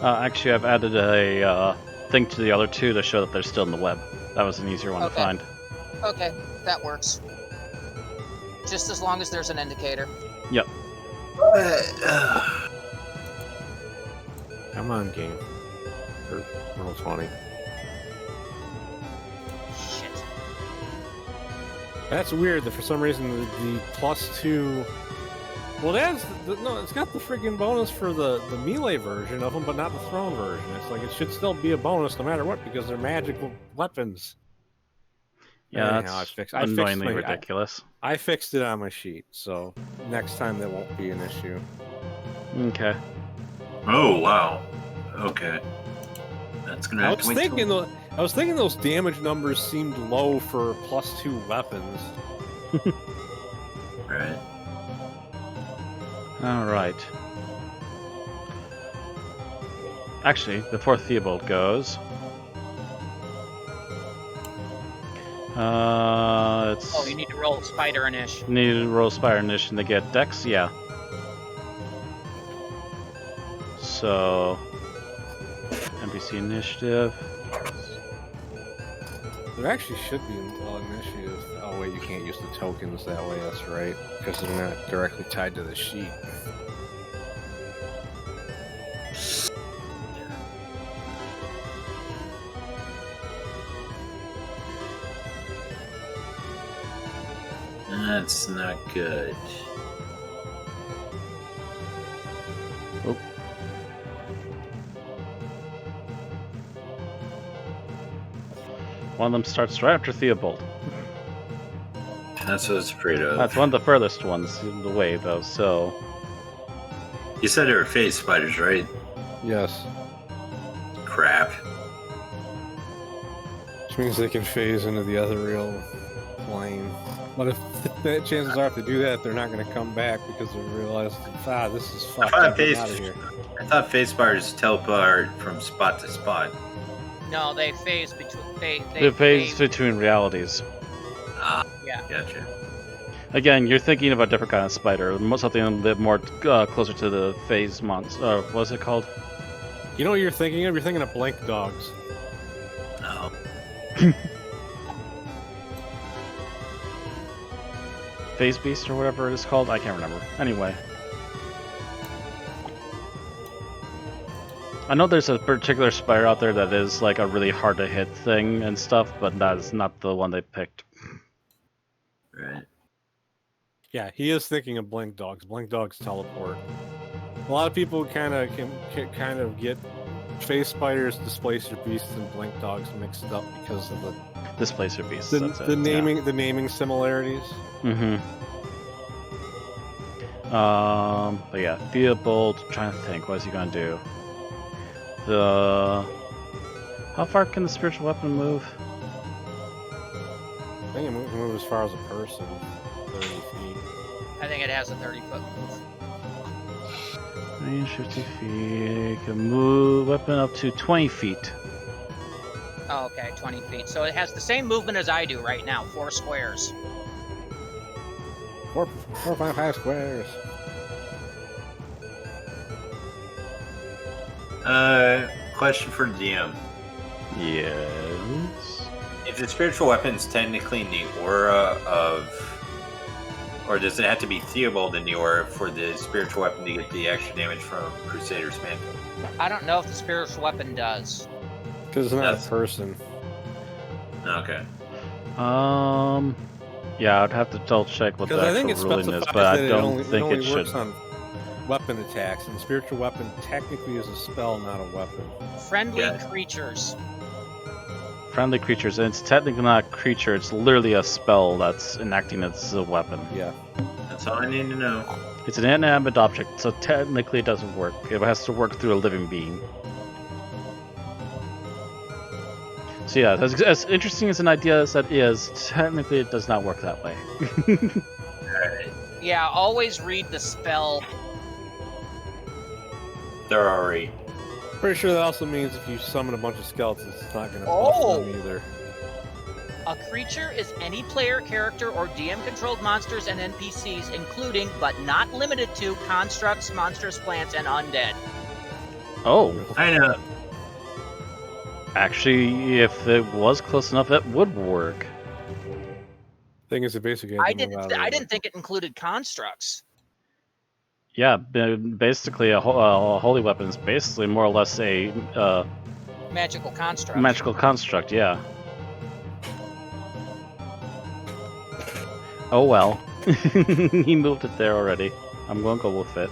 Actually, I've added a thing to the other two to show that they're still in the web. That was an easier one to Okay. find. Okay, that works. Just as long as there's an indicator. Yep. Come on, game. Or roll 20. Shit. That's weird that for some reason the +2. Well, no. It's got the freaking bonus for the melee version of them, but not the thrown version. It's like it should still be a bonus no matter what because they're magical weapons. Yeah, Anyhow, that's I fixed annoyingly ridiculous. I fixed it on my sheet, so next time that won't be an issue. Okay. Oh wow. Okay. That's gonna. I was thinking those damage numbers seemed low for +2 weapons. Right. All right. Actually, before Theobald goes, it's. Oh, you need to roll Spider Inish. Need to roll Spire Initiative to get Dex, yeah. So, NPC Initiative. There actually should be an initiative. Oh wait, you can't use the tokens that way. That's right, because they're not directly tied to the sheet. That's not good. Oh. One of them starts right after Theobald. That's what I was afraid of. That's one of the furthest ones in the way, though, so... You said they were phase spiders, right? Yes, Crap. which means they can phase into the other real plane. But if the chances are, if they do that, they're not going to come back because they realize, this is fucked. I Get phase- out of here. I thought phase spiders teleport from spot to spot. No, they phase between. They phase between realities. Ah, Yeah. gotcha. Again, you're thinking of a different kind of spider, something a bit more closer to the phase monster. What's it called? You know what you're thinking of? You're thinking of Blink Dogs. No. Phase Beast or whatever it is called? I can't remember. Anyway. I know there's a particular spider out there that is like a really hard to hit thing and stuff, but that is not the one they picked. Right. Yeah, he is thinking of Blink Dogs. Blink Dogs teleport. A lot of people kind of can get Phase Spiders, Displacer Beasts, and Blink Dogs mixed up because of Displacer Beast. the naming similarities. Mm-hmm. But yeah, Theobald, trying to think, what is he gonna do? How far can the spiritual weapon move? I think it can move as far as a person, 30 feet. I think it has a 30-foot move. Range 50 feet. Can move weapon up to 20 feet. Oh, okay, 20 feet. So it has the same movement as I do right now, 4 squares. 4, 5, 5 squares. Question for DM. Yes. If the spiritual weapon's technically in the aura of... Or does it have to be Theobald in the aura for the spiritual weapon to get the extra damage from Crusader's Mantle? I don't know if the spiritual weapon does. Because it's not That's- a person. Okay. Yeah, I'd have to double check what the Because I think it actual ruling is, specifies but I that don't it think only it should. works on weapon attacks, and spiritual weapon technically is a spell, not a weapon. Friendly Yeah. creatures. Friendly creatures, and it's technically not a creature, it's literally a spell that's enacting as a weapon. Yeah. That's all I need to know. It's an inanimate object, so technically it doesn't work. It has to work through a living being. So yeah, as interesting as an idea as that is, technically it does not work that way. Alright. Yeah, always read the spell. They're already... Pretty sure that also means if you summon a bunch of skeletons, it's not going to Oh! buff them either. A creature is any player, character, or DM-controlled monsters and NPCs, including, but not limited to, constructs, monsters, plants, and undead. Oh, I know. actually, if it was close enough, it would work. Thing is, it basically I had to move out of I the didn't think it included constructs. Yeah, basically, a holy weapon is basically more or less a Magical construct. magical construct. Yeah. Oh well. He moved it there already. I'm gonna go with it.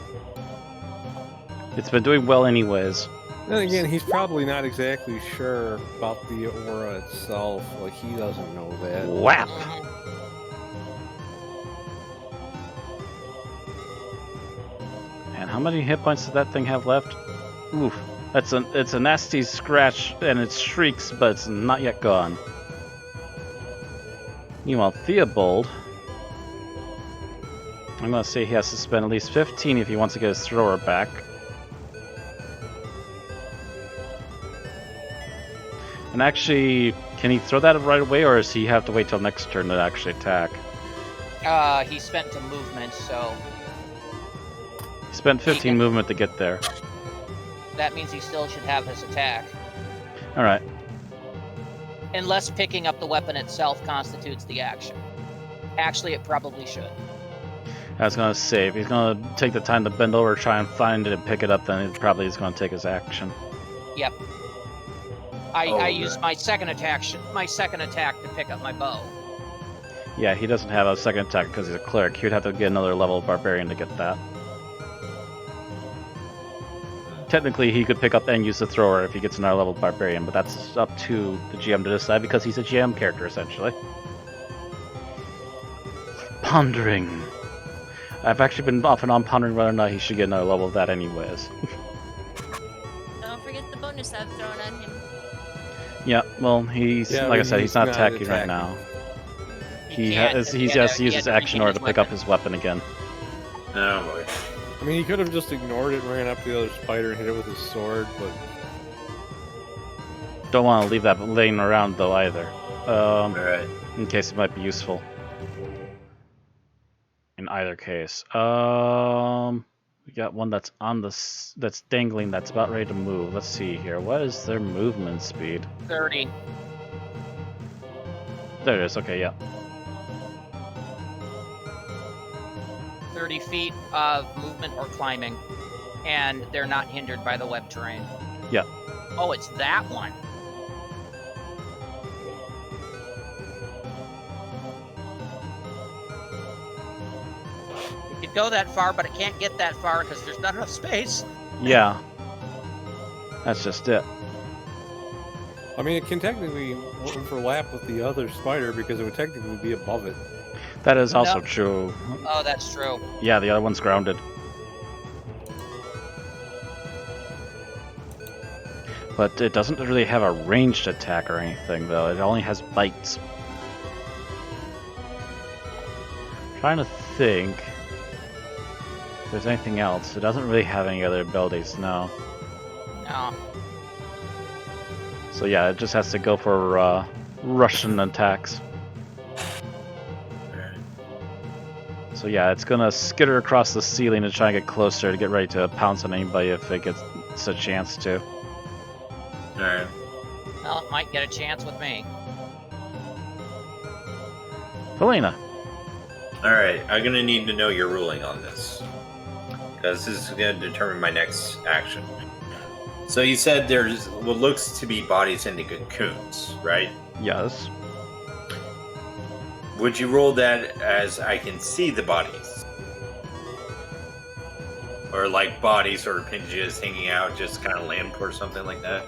It's been doing well anyways. Then again, he's probably not exactly sure about the aura itself. Like, he doesn't know that. Whap! Mhm. And how many hit points does that thing have left? Oof. It's a nasty scratch and it shrieks, but it's not yet gone. Meanwhile, Theobald, I'm gonna say he has to spend at least 15 if he wants to get his thrower back. And actually, can he throw that right away, or does he have to wait till next turn to actually attack? He spent some movement, so He spent 15 movement to get there. that means he still should have his attack. Alright. Unless picking up the weapon itself constitutes the action. Actually, it probably should. I was gonna say, if he's gonna take the time to bend over, try and find it and pick it up, then it probably is gonna take his action. Yep. Oh, I used my second attack to pick up my bow. Yeah, he doesn't have a second attack because he's a cleric. He would have to get another level barbarian to get that. Technically, he could pick up and use the thrower if he gets another level barbarian, but that's up to the GM to decide because he's a GM character, essentially. Pondering. I've actually been off and on pondering whether or not he should get another level of that anyways. Don't forget the bonus I've thrown at him. Yeah, well, he's, Yeah, like I but said, he's not not attacking right attacking. now. He He has to use his action in order to pick up his weapon again. Oh boy. I mean, he could have just ignored it, ran up to the other spider, and hit it with his sword, but Don't want to leave that laying around though either. Alright. In case it might be useful. In either case. We got one that's on that's dangling, that's about ready to move. Let's see here. What is their movement speed? 30. There it is. Okay, yeah. 30 feet of movement or climbing. And they're not hindered by the web terrain. Yeah. Oh, it's that one. It could go that far, but it can't get that far because there's not enough space. Yeah. That's just it. I mean, it can technically overlap with the other spider because it would technically be above it. That is also No. true. Oh, that's true. Yeah, the other one's grounded. But it doesn't really have a ranged attack or anything, though. It only has bites. Trying to think if there's anything else. It doesn't really have any other abilities, no. No. So yeah, it just has to go for Russian attacks. Alright. So yeah, it's gonna skitter across the ceiling to try and get closer to get ready to pounce on anybody if it gets a chance to. Alright. Well, it might get a chance with me. Felina. Alright, I'm gonna need to know your ruling on this. Because this is gonna determine my next action. So you said there's what looks to be bodies in the cocoons, right? Yes. Would you roll that as I can see the bodies? Or like bodies or appendages hanging out, just kind of lamp or something like that?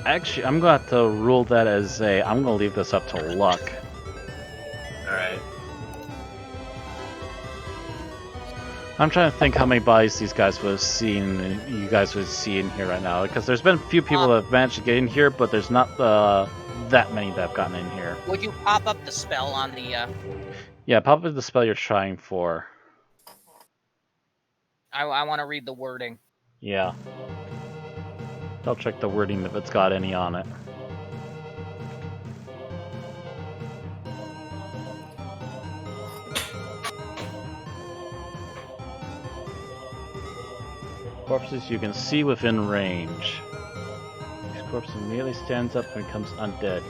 Actually, I'm gonna have to rule that as I'm gonna leave this up to luck. Alright. I'm trying to think how many bodies these guys would have seen, you guys would see in here right now, because there's been a few people that have managed to get in here, but there's not that many that have gotten in here. Would you pop up the spell on the... Yeah, probably the spell you're trying for. I want to read the wording. Yeah. I'll check the wording if it's got any on it. Corpses you can see within range. This corpse immediately stands up and becomes undead.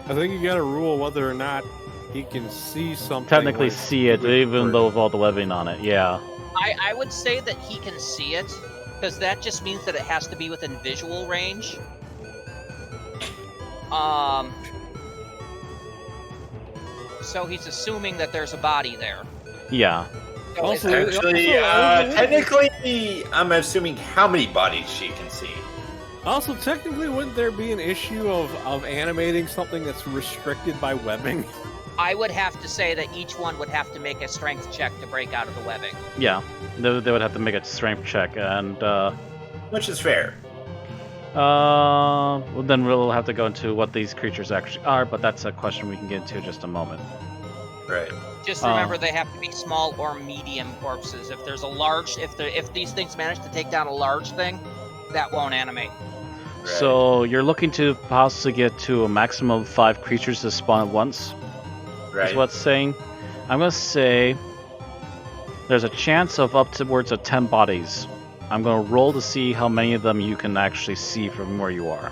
I think you gotta rule whether or not he can see something. Technically like see it, even though with all the webbing on it, yeah. I would say that he can see it, because that just means that it has to be within visual range. So he's assuming that there's a body there. Yeah. So Also, Actually, technically, I'm assuming how many bodies she can see. Also, technically, wouldn't there be an issue of animating something that's restricted by webbing? I would have to say that each one would have to make a strength check to break out of the webbing. Yeah. They would have to make a strength check, and Which is fair. well, then we'll have to go into what these creatures actually are, but that's a question we can get into in just a moment. Right. Just remember, they have to be small or medium corpses. If there's a large, if these things manage to take down a large thing, that won't animate. Right. So you're looking to possibly get to a maximum of 5 creatures to spawn at once? Right. Is what's saying. I'm gonna say there's a chance of up towards of 10 bodies. I'm gonna roll to see how many of them you can actually see from where you are.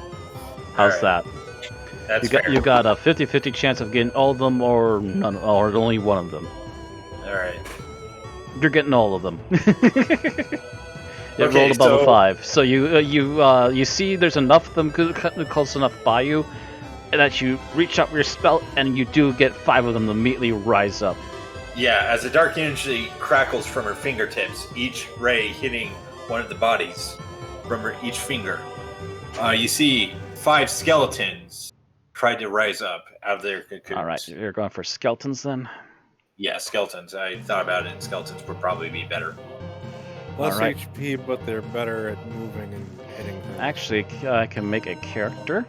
How's Alright. that? That's fair. You got a 50-50 chance of getting all of them, or none, or only one of them. All right. You're getting all of them. It Okay, rolled above a so- 5, so you see there's enough of them close enough by you that you reach out with your spell, and you do get 5 of them to immediately rise up. Yeah, as the dark energy crackles from her fingertips, each ray hitting one of the bodies from her each finger, you see 5 skeletons try to rise up out of their cocoons. All right, you're going for skeletons then. Yeah, skeletons. I thought about it, and skeletons would probably be better. Less Alright. HP, but they're better at moving and hitting things. Actually, I can make a character.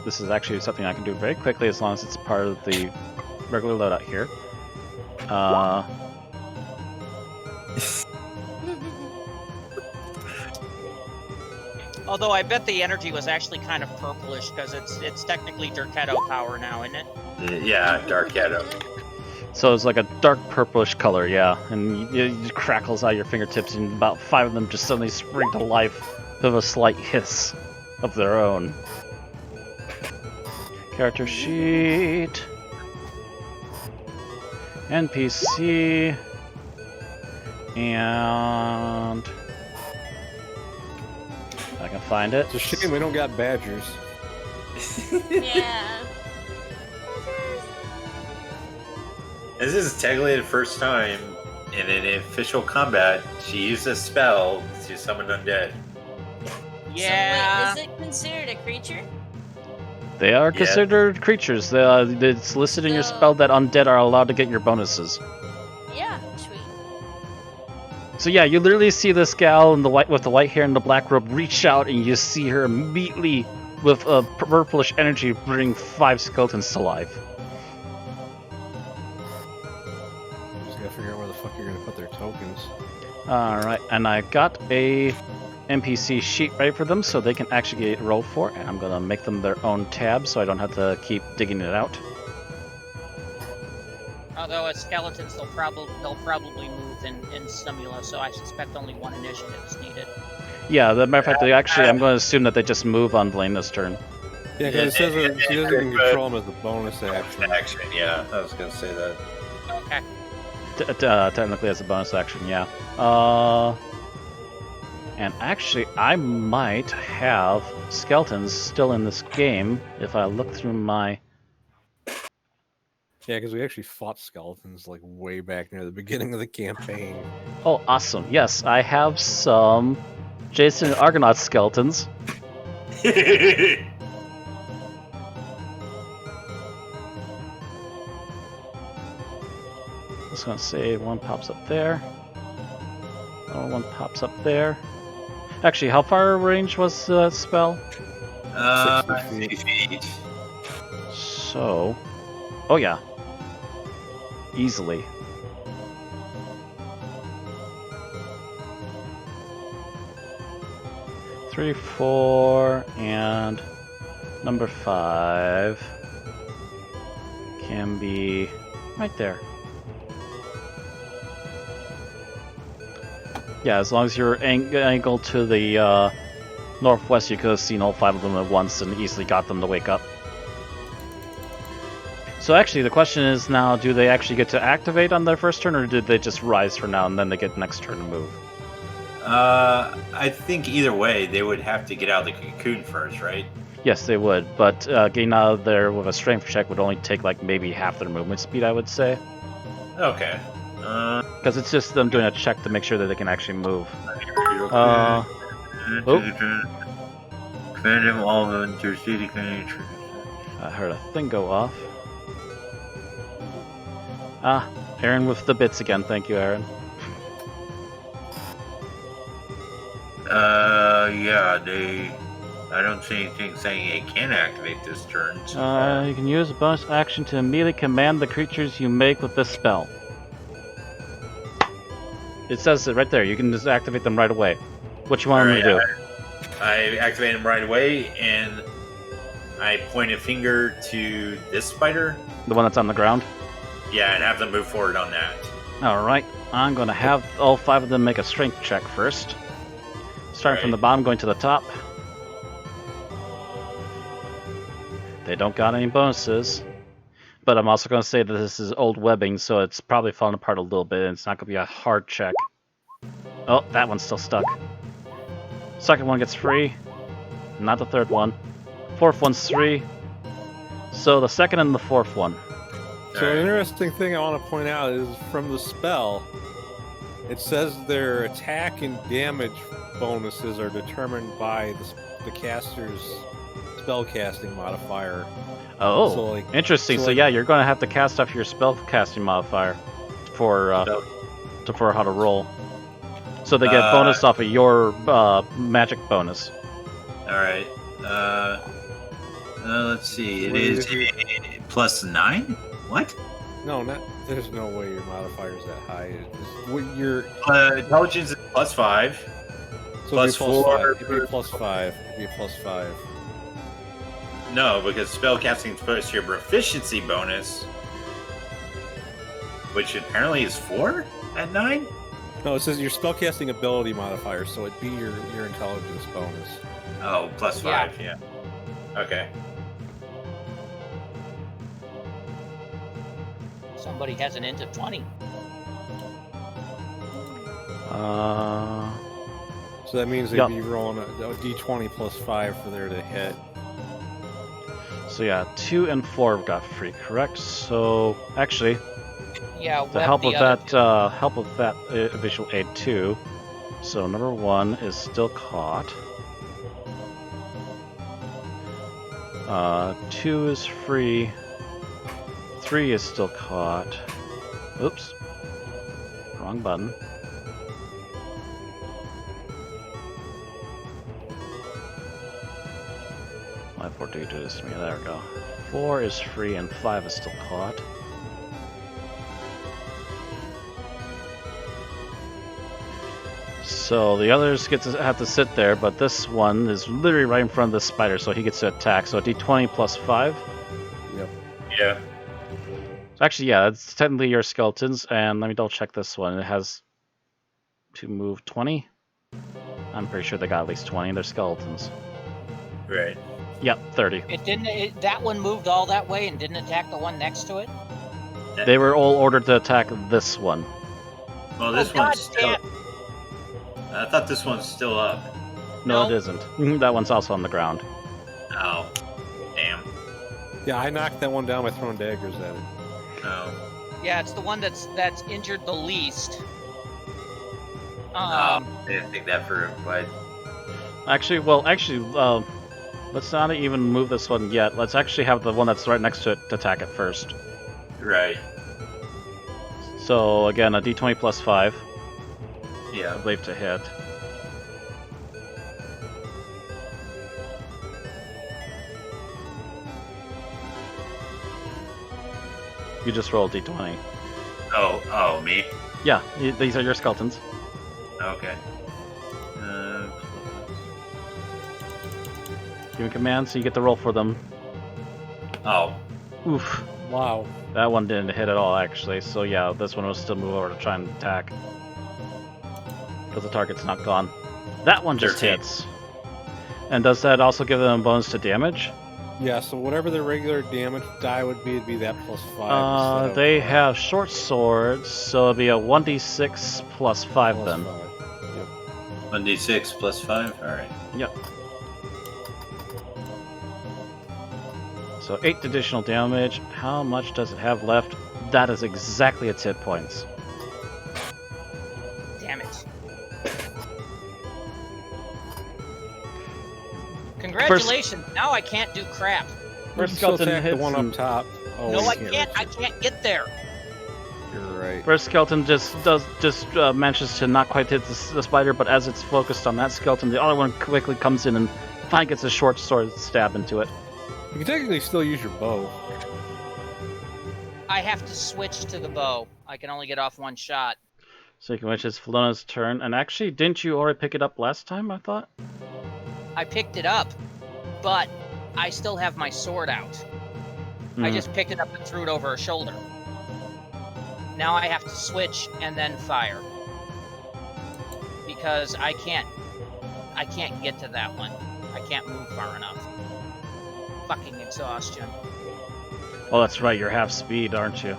This is actually something I can do very quickly as long as it's part of the regular loadout here. Although I bet the energy was actually kind of purplish because it's technically Dirketto power now, isn't it? Yeah, dark shadow. So it's like a dark purplish color, yeah, and it crackles out your fingertips, and about 5 of them just suddenly spring to life with a slight hiss of their own. Character sheet. NPC. And I can find it. It's a shame we don't got badgers. Yeah. This is technically the first time in an official combat she used a spell to summon undead. Yeah. So wait, is it considered a creature? They are Yeah. considered creatures. It's listed in your So- spell that undead are allowed to get your bonuses. Yeah, sweet. So yeah, you literally see this gal in the white with the white hair and the black robe reach out, and you see her immediately with a purplish energy bring 5 skeletons to life. Just gotta figure out where the fuck you're gonna put their tokens. All right, and I got a NPC sheet ready for them, so they can actually get rolled for, and I'm gonna make them their own tab, so I don't have to keep digging it out. Although as skeletons, they'll probably move in Stimula, so I suspect only 1 initiative is needed. Yeah, the matter of fact, they actually, I'm going to assume that they just move on Blaina's turn. Yeah, because it says that she doesn't even control them as a bonus action. Action, yeah, I was gonna say that. Okay. Technically, as a bonus action, yeah. And actually, I might have skeletons still in this game if I look through my. Yeah, because we actually fought skeletons like way back near the beginning of the campaign. Oh, awesome! Yes, I have some Jason and Argonaut skeletons. Just gonna say 1 pops up there. Oh, 1 pops up there. Actually, how far range was the spell? 60 feet. So, oh yeah, easily. Three, 4, and number 5 can be Right there. Yeah, as long as you're angled to the northwest, you could have seen all 5 of them at once and easily got them to wake up. So actually, the question is now, do they actually get to activate on their first turn, or did they just rise for now and then they get next turn to move? I think either way, they would have to get out of the cocoon first, right? Yes, they would, but getting out of there with a strength check would only take like maybe half their movement speed, I would say. Okay. Because it's just them doing a check to make sure that they can actually move. I heard a thing go off. Ah, Aaron with the bits again. Thank you, Aaron. Yeah, I don't see anything saying it can activate this turn. So You can use a bonus action to immediately command the creatures you make with this spell. It says it right there. You can just activate them right away. What you want them to do? I activate them right away, and I point a finger to this spider. The one that's on the ground? Yeah, and have them move forward on that. Alright, I'm going to have all 5 of them make a strength check first. Starting from the bottom, going to the top. They don't got any bonuses. But I'm also going to say that this is old webbing, so it's probably falling apart a little bit, and it's not going to be a hard check. Oh, that one's still stuck. Second one gets free. Not the third one. Fourth one's free. So the second and the fourth one. So an interesting thing I want to point out is from the spell, it says their attack and damage bonuses are determined by the caster's spellcasting modifier. Oh, So, interesting. So yeah, you're going to have to cast off your spellcasting modifier for how to roll. So they get bonus off of your magic bonus. All right. Let's see. It is plus 9. What? No, there's no way your modifier's that high. Your Intelligence is plus 5. so plus it'd be 4. It'd be a plus 5. It'd be a plus 5. No, because spellcasting is supposed to your proficiency bonus, which apparently is 4 at 9. No, it says your spellcasting ability modifier, so it'd be your intelligence bonus. Oh, plus 5. Yeah. Okay. Somebody has an int of 20. So that means they'd Yup. be rolling a d20 plus 5 for there to hit. So yeah, 2 and 4 got free, correct? So actually, Yeah, to help with that visual aid too. So number 1 is still caught. 2 is free. 3 is still caught. Oops. Wrong button. Why 4 do this to me? There we go. 4 is free and 5 is still caught. So the others have to sit there, but this one is literally right in front of the spider, so he gets to attack. So a d20 plus 5. Yep. Yeah. So actually, yeah, it's technically your skeletons, and let me double check this one. It has to move 20. I'm pretty sure they got at least 20. They're skeletons. Right. Yep, 30. That one moved all that way and didn't attack the one next to it? They were all ordered to attack this one. Well, this Oh, God one's still. damn. I thought this one's still up. No, No. it isn't. That one's also on the ground. Oh. Damn. Yeah, I knocked that one down by throwing daggers at it. Oh. Yeah, it's the one that's injured the least. I didn't think that for but Actually, let's not even move this one yet. Let's actually have the one that's right next to it to attack it first. right. So again, a d20 plus 5, I Yeah. believe, to hit. You just roll a d20. Oh, me. Yeah, these are your skeletons. Okay. Give me command, so you get the roll for them. Oh. Oof. Wow. That one didn't hit at all, actually. So yeah, this one will still move over to try and attack. Because the target's not gone. That one just 13. hits. And does that also give them a bonus to damage? Yeah, so whatever the regular damage die would be, it'd be that plus 5. instead of, They have short swords, so it'll be a 1d6 plus 5 plus then. 5. Yep. 1d6 plus 5? Alright. Yep. So 8 additional damage. How much does it have left? That is exactly its hit points. Damn it. Congratulations! Now I can't do crap. First Still skeleton attack the hits one and- up top. Oh, No, you I can't. I reach can't get there. it. You're right. First skeleton just manages to not quite hit the spider, but as it's focused on that skeleton, the other one quickly comes in and finally gets a short sword stab into it. You can technically still use your bow. I have to switch to the bow. I can only get off one shot. So you can which is Filona's turn. And actually, didn't you already pick it up last time, I thought? I picked it up, but I still have my sword out. I Mhm. just picked it up and threw it over her shoulder. Now I have to switch and then fire. Because I can't get to that one. I can't move far enough. Fucking exhaustion. Oh, that's right, you're half speed, aren't you?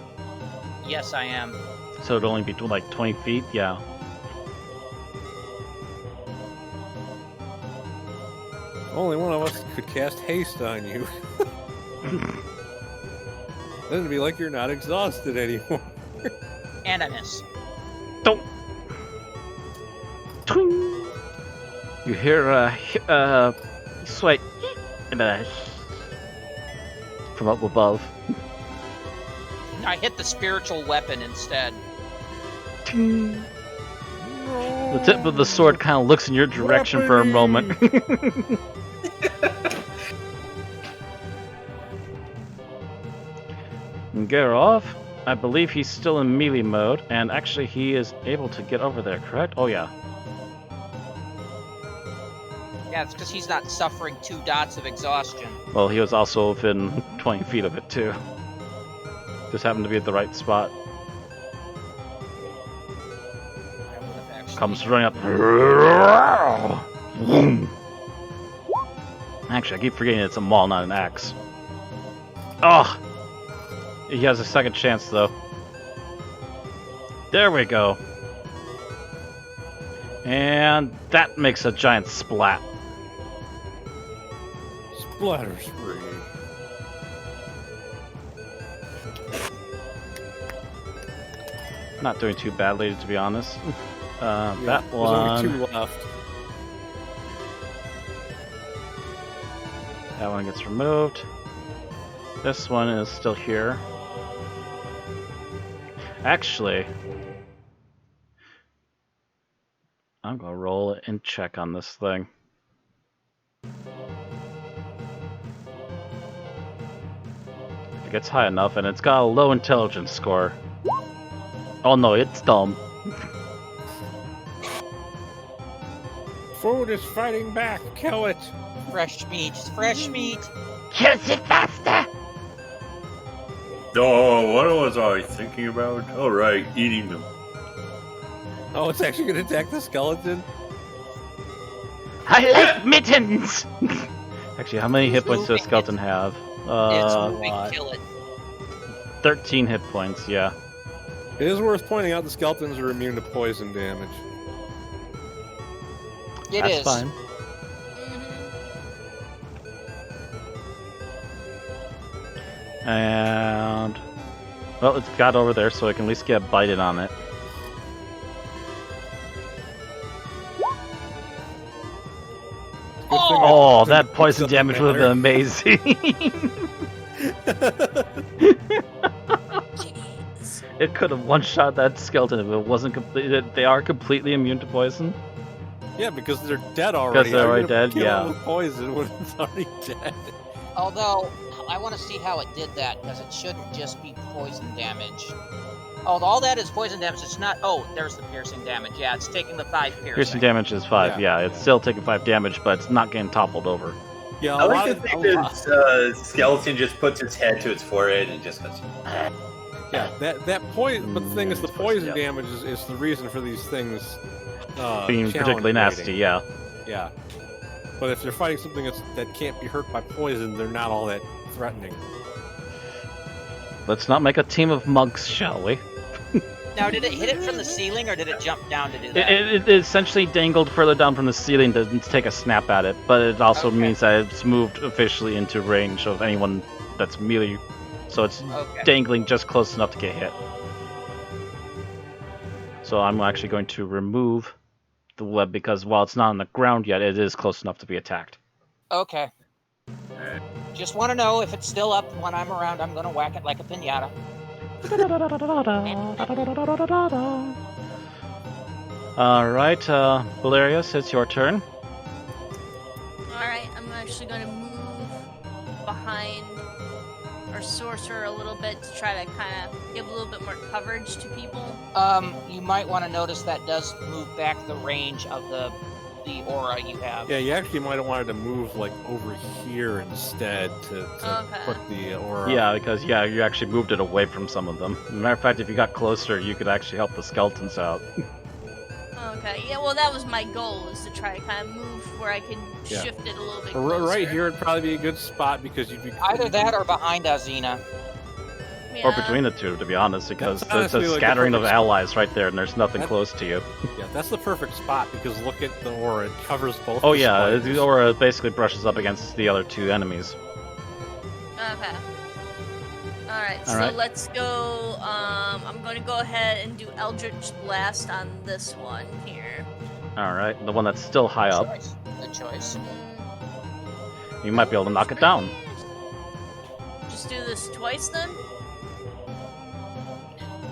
Yes, I am. So it'd only be like 20 feet? Yeah. Only one of us could cast haste on you. Then it'd be like you're not exhausted anymore. And I miss. Don't. Twing. You hear sweat and from up above. I hit the spiritual weapon instead. Ting. The tip of the sword kind of looks in your direction for a moment. And Gerov, I believe he's still in melee mode, and actually he is able to get over there, correct? Oh yeah. Yeah, it's because he's not suffering 2 dots of exhaustion. Well, he was also within 20 feet of it too. Just happened to be at the right spot. I would have actually... Comes running up. Actually, I keep forgetting it's a maul, not an axe. Oh! He has a second chance, though. There we go. And that makes a giant splat. Splatter spree. Not doing too badly, to be honest. Yeah, That there's only one. 2 left. That one gets removed. This one is still here. Actually, I'm gonna roll and check on this thing. If it gets high enough, and it's got a low intelligence score. Oh no, it's dumb. Food is fighting back. Kill it. Fresh meat. Fresh meat. Kills it faster! Oh, what was I thinking about? Alright, eating them. Oh, it's actually going to attack the skeleton? I like mittens! Actually, how many hit points does a skeleton have? It's moving. lot. Kill it. 13 hit points, yeah. It is worth pointing out the skeletons are immune to poison damage. It That's is. fine. And well, it's got over there, so I can at least get bited on it. Good thing Oh, I- that poison doesn't damage would have been amazing. Jeez. It could have one-shot that skeleton if it wasn't completely. They are completely immune to poison. Yeah, because they're dead already. they're How are already you gonna dead, kill yeah. them with poison when it's already dead. Although, I want to see how it did that, because it shouldn't just be poison damage. Oh, all that is poison damage. It's not... Oh, there's the piercing damage. Yeah, it's taking the 5 piercing. Piercing damage is 5. Yeah, Yeah, it's yeah. still taking 5 damage, but it's not getting toppled over. Yeah, I like to think this skeleton just puts its head to its forehead and just goes. Yeah, that poison. But the thing is, the It's supposed to poison be damage is the reason for these things being particularly challenge nasty. rating. Yeah. Yeah. But if they're fighting something that can't be hurt by poison, they're not all that threatening. Let's not make a team of monks, shall we? Now, did it hit it from the ceiling, or did it jump down to do that? It essentially dangled further down from the ceiling to take a snap at it, but it also Okay. means that it's moved officially into range of anyone that's melee. So it's Okay. dangling just close enough to get hit. So I'm actually going to remove the web because while it's not on the ground yet, it is close enough to be attacked. Okay. Just want to know if it's still up when I'm around. I'm gonna whack it like a pinata. Alright, Valerius, it's your turn. Alright, I'm actually going to move behind our sorcerer a little bit to try to kind of give a little bit more coverage to people. You might want to notice that does move back the range of the aura you have. Yeah, you actually might have wanted to move like over here instead to Okay. put the aura. Yeah, because you actually moved it away from some of them. Matter of fact, if you got closer, you could actually help the skeletons out. Okay, yeah, well, that was my goal, is to try to kind of move where I can Yeah. shift it a little bit But closer. right here would probably be a good spot because you'd be Either that or behind Azina. Yeah. Or between the two, to be honest, because That's there's a honestly, like, the scattering of perfect allies right there, and there's nothing That- close to you. Yeah, that's the perfect spot because look at the aura; it covers both. Oh the yeah, spiders. the aura basically brushes up against the other two enemies. Okay. Alright, so Alright. let's go, I'm gonna go ahead and do Eldritch Blast on this one here. Alright, the one that's still high up. Choice. Good choice. You might be able to knock it down. Just do this twice then?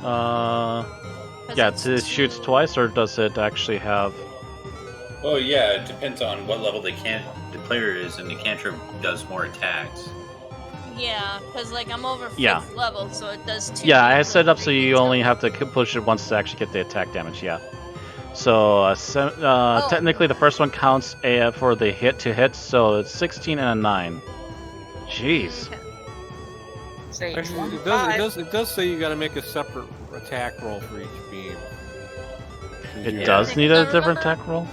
Uh, 'Cause yeah, it's it shoots twice, or does it actually have... Oh yeah, it depends on what level the player is, and the cantrip does more attacks. Yeah, because like I'm over 5th Yeah. level, so it does 2. Yeah, I set it up so you only have to push it once to actually get the attack damage, yeah. So, technically the first one counts for the hit-to-hit, so it's 16 and a 9. Jeez. Okay. Say Actually, 25. it does say you got to make a separate attack roll for each beam. It Yeah. does need a Remember? different attack roll?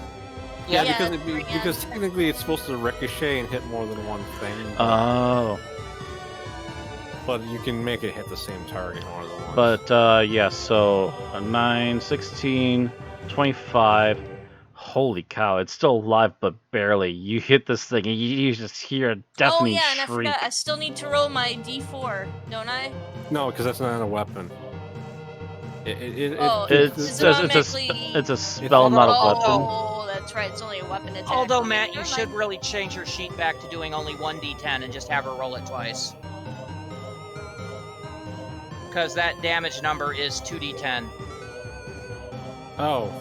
Yeah, Yeah, because yeah. because technically it's supposed to ricochet and hit more than one thing. Oh. But you can make it hit the same target more than once. But, yeah, so 9, 16, 25. Holy cow, it's still alive, but barely. You hit this thing, and you just hear a Oh deafening yeah, and I shriek. forgot, I still need to roll my d4, don't I? No, because that's not a weapon. Oh, It's, It's it's, a, automatically- it's a spell, not a weapon. Oh, that's right, it's only a weapon attack. Although, Okay, Matt, you never should mind. really change your sheet back to doing only 1d10 and just have her roll it twice. Because that damage number is 2d10. Oh.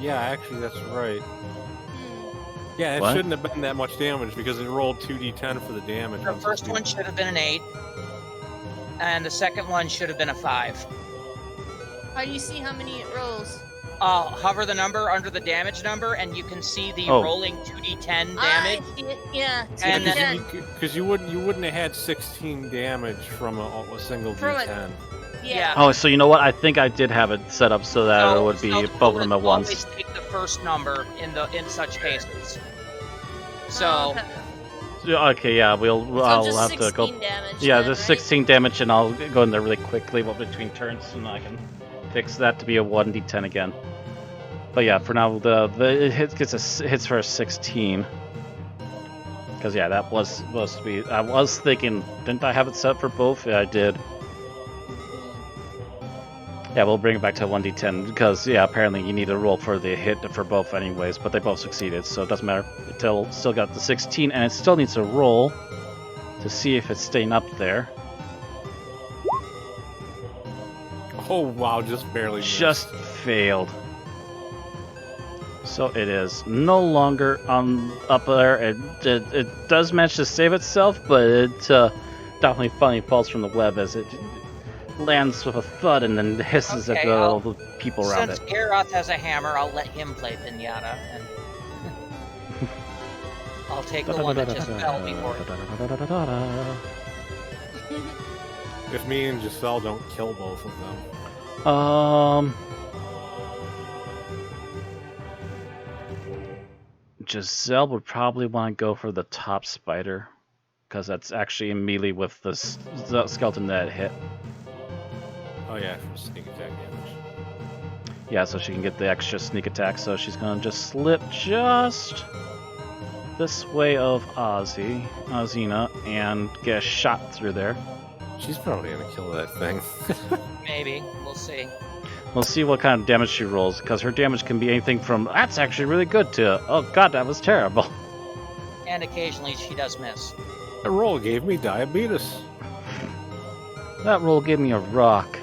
Yeah, actually, that's right. Hmm. Yeah, it What? shouldn't have been that much damage because it rolled 2d10 for the damage. The once first it's one should have been an 8, and the second one should have been a 5. How do you see how many it rolls? Hover the number under the damage number, and you can see the Oh. rolling 2d10 I damage. see it, yeah. And then- Because you wouldn't have had 16 damage from a single From a- d10. Yeah. Oh, so you know what? I think I did have it set up so that it would be so both of them at always once. take the first number in such cases. So Oh, okay. Okay, yeah, So I'll just have to 16 go. damage. Yeah, then, there's right? 16 damage, and I'll go in there really quickly between turns, and I can fix that to be a 1d10 again. But yeah, for now, it hits for a 16. Because yeah, that was supposed to be. I was thinking, didn't I have it set for both? Yeah, I did. Yeah, we'll bring it back to 1d10 because yeah, apparently you need a roll for the hit for both anyways, but they both succeeded, so it doesn't matter. It still got the 16, and it still needs a roll to see if it's staying up there. Oh wow, just barely missed. Just failed. So it is no longer up there. It does manage to save itself, but it definitely finally falls from the web as it lands with a thud and then hisses at Okay, all the people around since it. Aeroth has a hammer, I'll let him play pinata. And... I'll take the one that just fell before. If me and Giselle don't kill both of them. Giselle would probably want to go for the top spider, because that's actually in melee with the skeleton that hit. Oh yeah, for sneak attack damage. Yeah, so she can get the extra sneak attack. So she's gonna just slip just this way of Azina, and get a shot through there. She's probably gonna kill that thing. Maybe. We'll see. We'll see what kind of damage she rolls, because her damage can be anything from "that's actually really good" to "oh god, that was terrible." And occasionally she does miss. That roll gave me diabetes. That roll gave me a rock.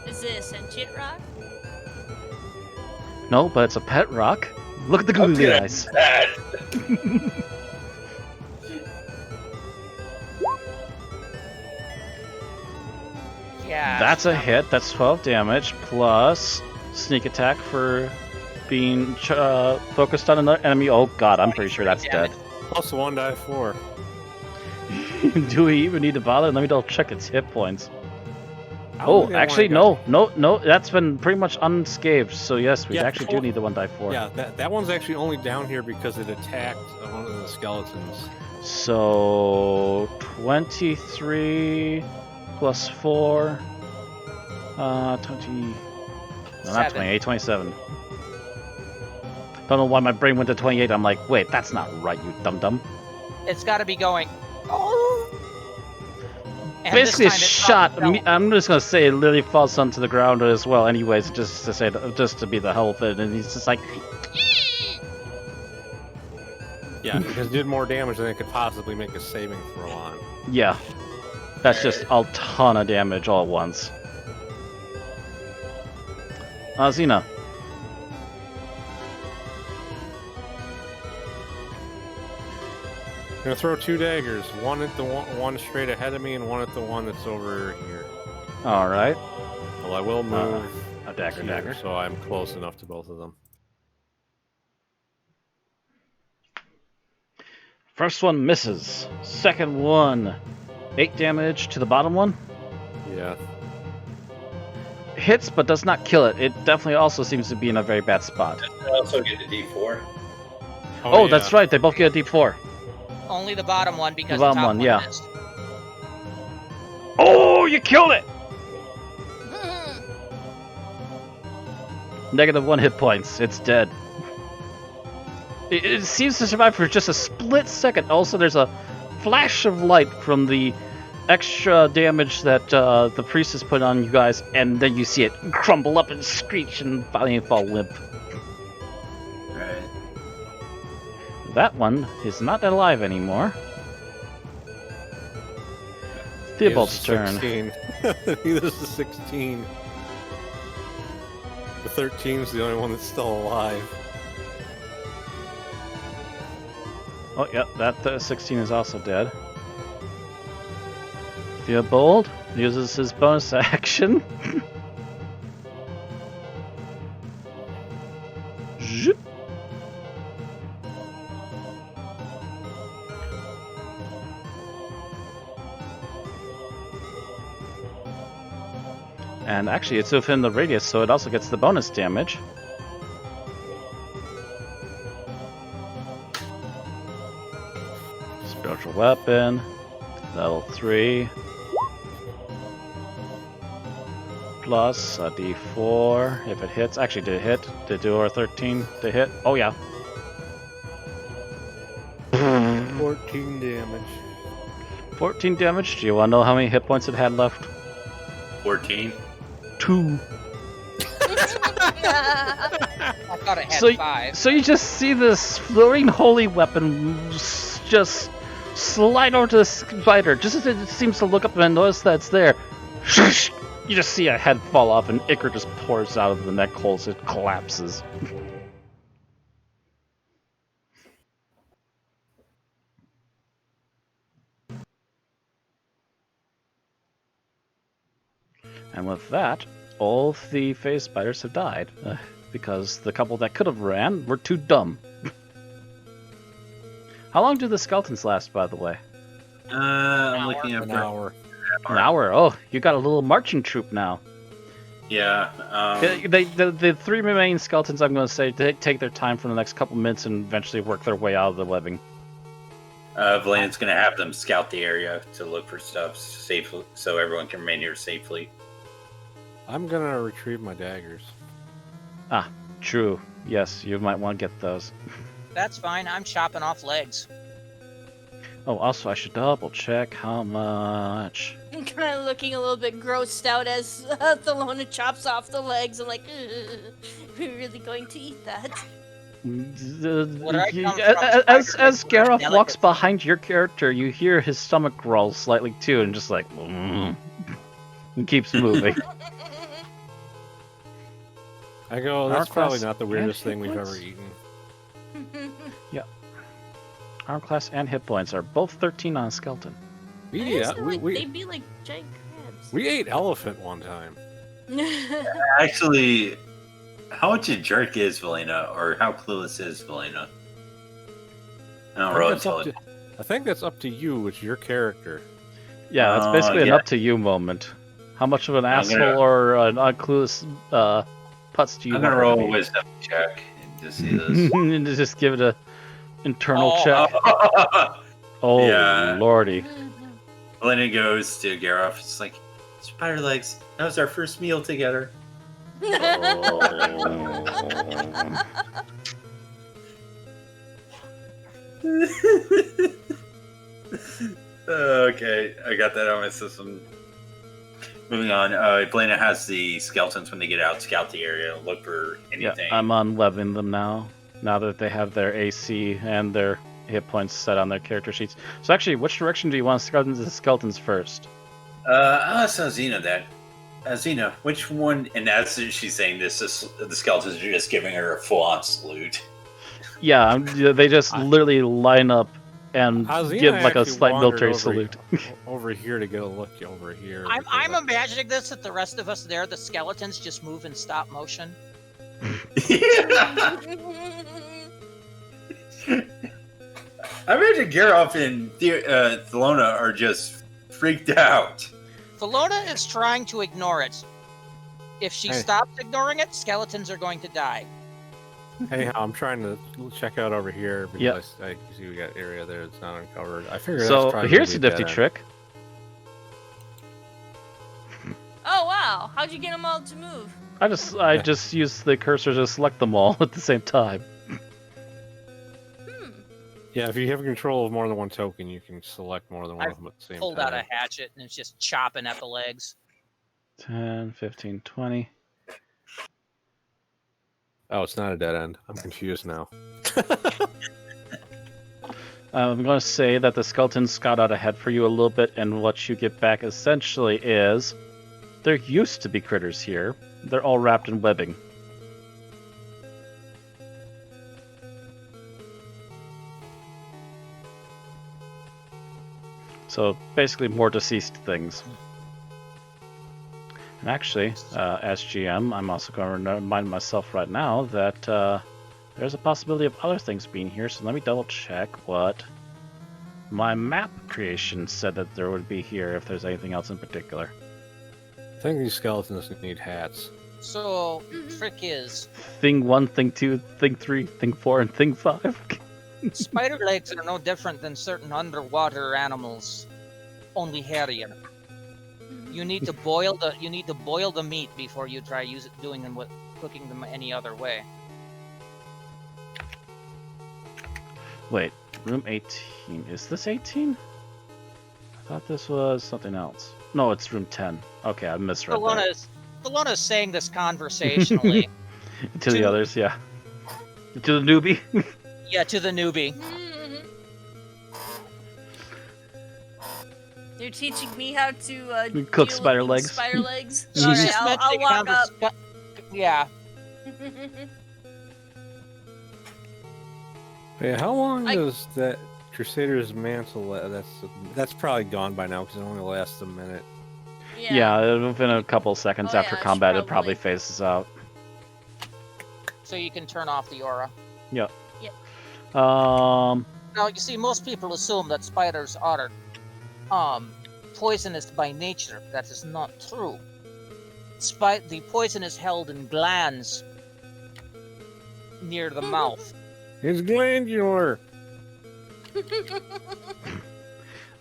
Is it a sentient rock? No, but it's a pet rock. Look at the googly Okay. eyes. Yeah. That's a hit. That's 12 damage plus sneak attack for being focused on another enemy. Oh god, I'm pretty sure that's dead. Plus 1 die 4. Do we even need to bother? Let me double check its hit points. I don't Oh, think I actually, wanna no. That's been pretty much unscathed. So yes, we Yeah, actually do need the 1 die 4. Yeah, that one's actually only down here because it attacked one of the skeletons. So 23 plus 4, 20. No, not 7. 28, 27. Don't know why my brain went to 28. I'm like, wait, that's not right, you dum-dum. It's got to be going. Oh. And Basically, a this time it shot. probably fell. I'm just gonna say it literally falls onto the ground as well. Anyways, just to say, just to be the hell of it, and he's just like, Yeah, because it did more damage than it could possibly make a saving throw on. yeah, that's just a ton of damage all at once. Xena. I'm gonna throw 2 daggers, one at the one straight ahead of me, and one at the one that's over here. All right. Well, I will move A dagger, here, dagger. so I'm close enough to both of them. First one misses. Second one, 8 damage to the bottom one. Yeah. Hits, but does not kill it. It definitely also seems to be in a very bad spot. I also get a D4. Oh, yeah. that's right. They both get a D4. Only the bottom one because The the, bottom top one, one yeah. missed. Oh, you killed it! -1 hit points. It's dead. It seems to survive for just a split second. Also, there's a flash of light from the extra damage that the priest has put on you guys, and then you see it crumble up and screech and finally fall limp. Right. That one is not alive anymore. He is Theobald's turn. 16. This is 16. The 13 is the only one that's still alive. Oh, yeah, that 16 is also dead. Theobald uses his bonus action. Zhoop. And actually, it's within the radius, so it also gets the bonus damage. Spiritual weapon, level 3. Plus a d4 if it hits. Actually, did it hit? Did it do our 13 to hit? Oh, yeah. 14 damage. 14 damage. Do you want to know how many hit points it had left? 14. 2. I thought it had So, 5. so you just see this floating holy weapon just slide over to the spider. Just as it seems to look up and notice that it's there, you just see a head fall off and ichor just pours out of the neck holes. It collapses. And with that, all the phase spiders have died. because the couple that could have ran were too dumb. How long do the skeletons last, by the way? I'm looking at An hour. An hour. Oh, you got a little marching troop now. Yeah. The three remaining skeletons, I'm going to say, take their time for the next couple minutes and eventually work their way out of the webbing. Valen's going to have them scout the area to look for stuff safely, so everyone can remain here safely. I'm gonna retrieve my daggers. Ah, true. Yes, you might want to get those. That's fine. I'm chopping off legs. Oh, also, I should double check how much. I'm kind of looking a little bit grossed out as Thelona chops off the legs. I'm like, we're really going to eat that? Where I come from, As spiders are Gareth delicate. walks behind your character, you hear his stomach growl slightly too, and just like, and keeps moving. I go, that's probably Hourglass not the weirdest and thing we've points? ever eaten. Arm class and hit points are both 13 on a skeleton. They'd be like giant crabs. We ate elephant one time. Actually, how much a jerk is Valena, or how clueless is Valena? I don't really tell it. I think that's up to you. It's your character. Yeah, that's basically an yeah. up to you moment. How much of an I'm asshole gonna- or an unclueless putz do you I'm want gonna roll to a be? wisdom check to see this. And to just give it a internal Oh, check. Oh, Yeah. lordy. Valena goes to Gareth. It's like, spider legs. That was our first meal together. Okay, I got that on my system. Moving on, Valena has the skeletons when they get out, scout the area, look for Yeah, anything. I'm unwebbing them now. Now that they have their AC and their hit points set on their character sheets. So actually, which direction do you want skeletons first? I'll ask Xena that. Xena, which one? And as she's saying this, the skeletons are just giving her a full-on salute. Yeah, they just literally line up and Xena give like a actually slight wandered military over- salute. Over here to get a look over here. I'm imagining this that the rest of us there, the skeletons just move in stop motion. I imagine Geralt and Thelona are just freaked out. Thelona is trying to ignore it. If she Hey. stops ignoring it, skeletons are going to die. Hey, I'm trying to check out over here because Yep. I see we got area there that's not uncovered. I figure that's So probably here's a gonna be nifty dead end. trick. Oh wow! How'd you get them all to move? I just use the cursor to select them all at the same time. Yeah, if you have control of more than one token, you can select more than one I've of them at the same Pulled time. out a hatchet and it's just chopping at the legs. 10, 15, 20. Oh, it's not a dead end. I'm confused now. I'm going to say that the skeletons scout out ahead for you a little bit, and what you get back essentially is there used to be critters here. They're all wrapped in webbing. So basically more deceased things. And actually, as GM, I'm also going to remind myself right now that there's a possibility of other things being here, so let me double check what my map creation said that there would be here, if there's anything else in particular. I think these skeletons need hats. So, trick is, Thing 1, Thing 2, Thing 3, Thing 4, and Thing 5. spider legs are no different than certain underwater animals, only hairier. You need to boil the meat before you try doing them with cooking them any other way. Wait, room 18. Is this 18? I thought this was something else. No, it's room 10. Okay, I misread that. Thelona is saying this conversationally. To the others, yeah. To the newbie. Yeah, to the newbie. You're teaching me how to Cook deal spider with legs. Spider legs. She's Alright, just I'll mentioning walk up. Yeah. Hey, how long I- does that Crusader's mantle? That's probably gone by now because it only lasts a minute. Yeah, within a couple seconds Oh, after yeah, combat, it probably. probably phases out. So you can turn off the aura. Yeah. Yep. Now, you see, most people assume that spiders are poisonous by nature. That is not true. The poison is held in glands near the mouth. It's glandular.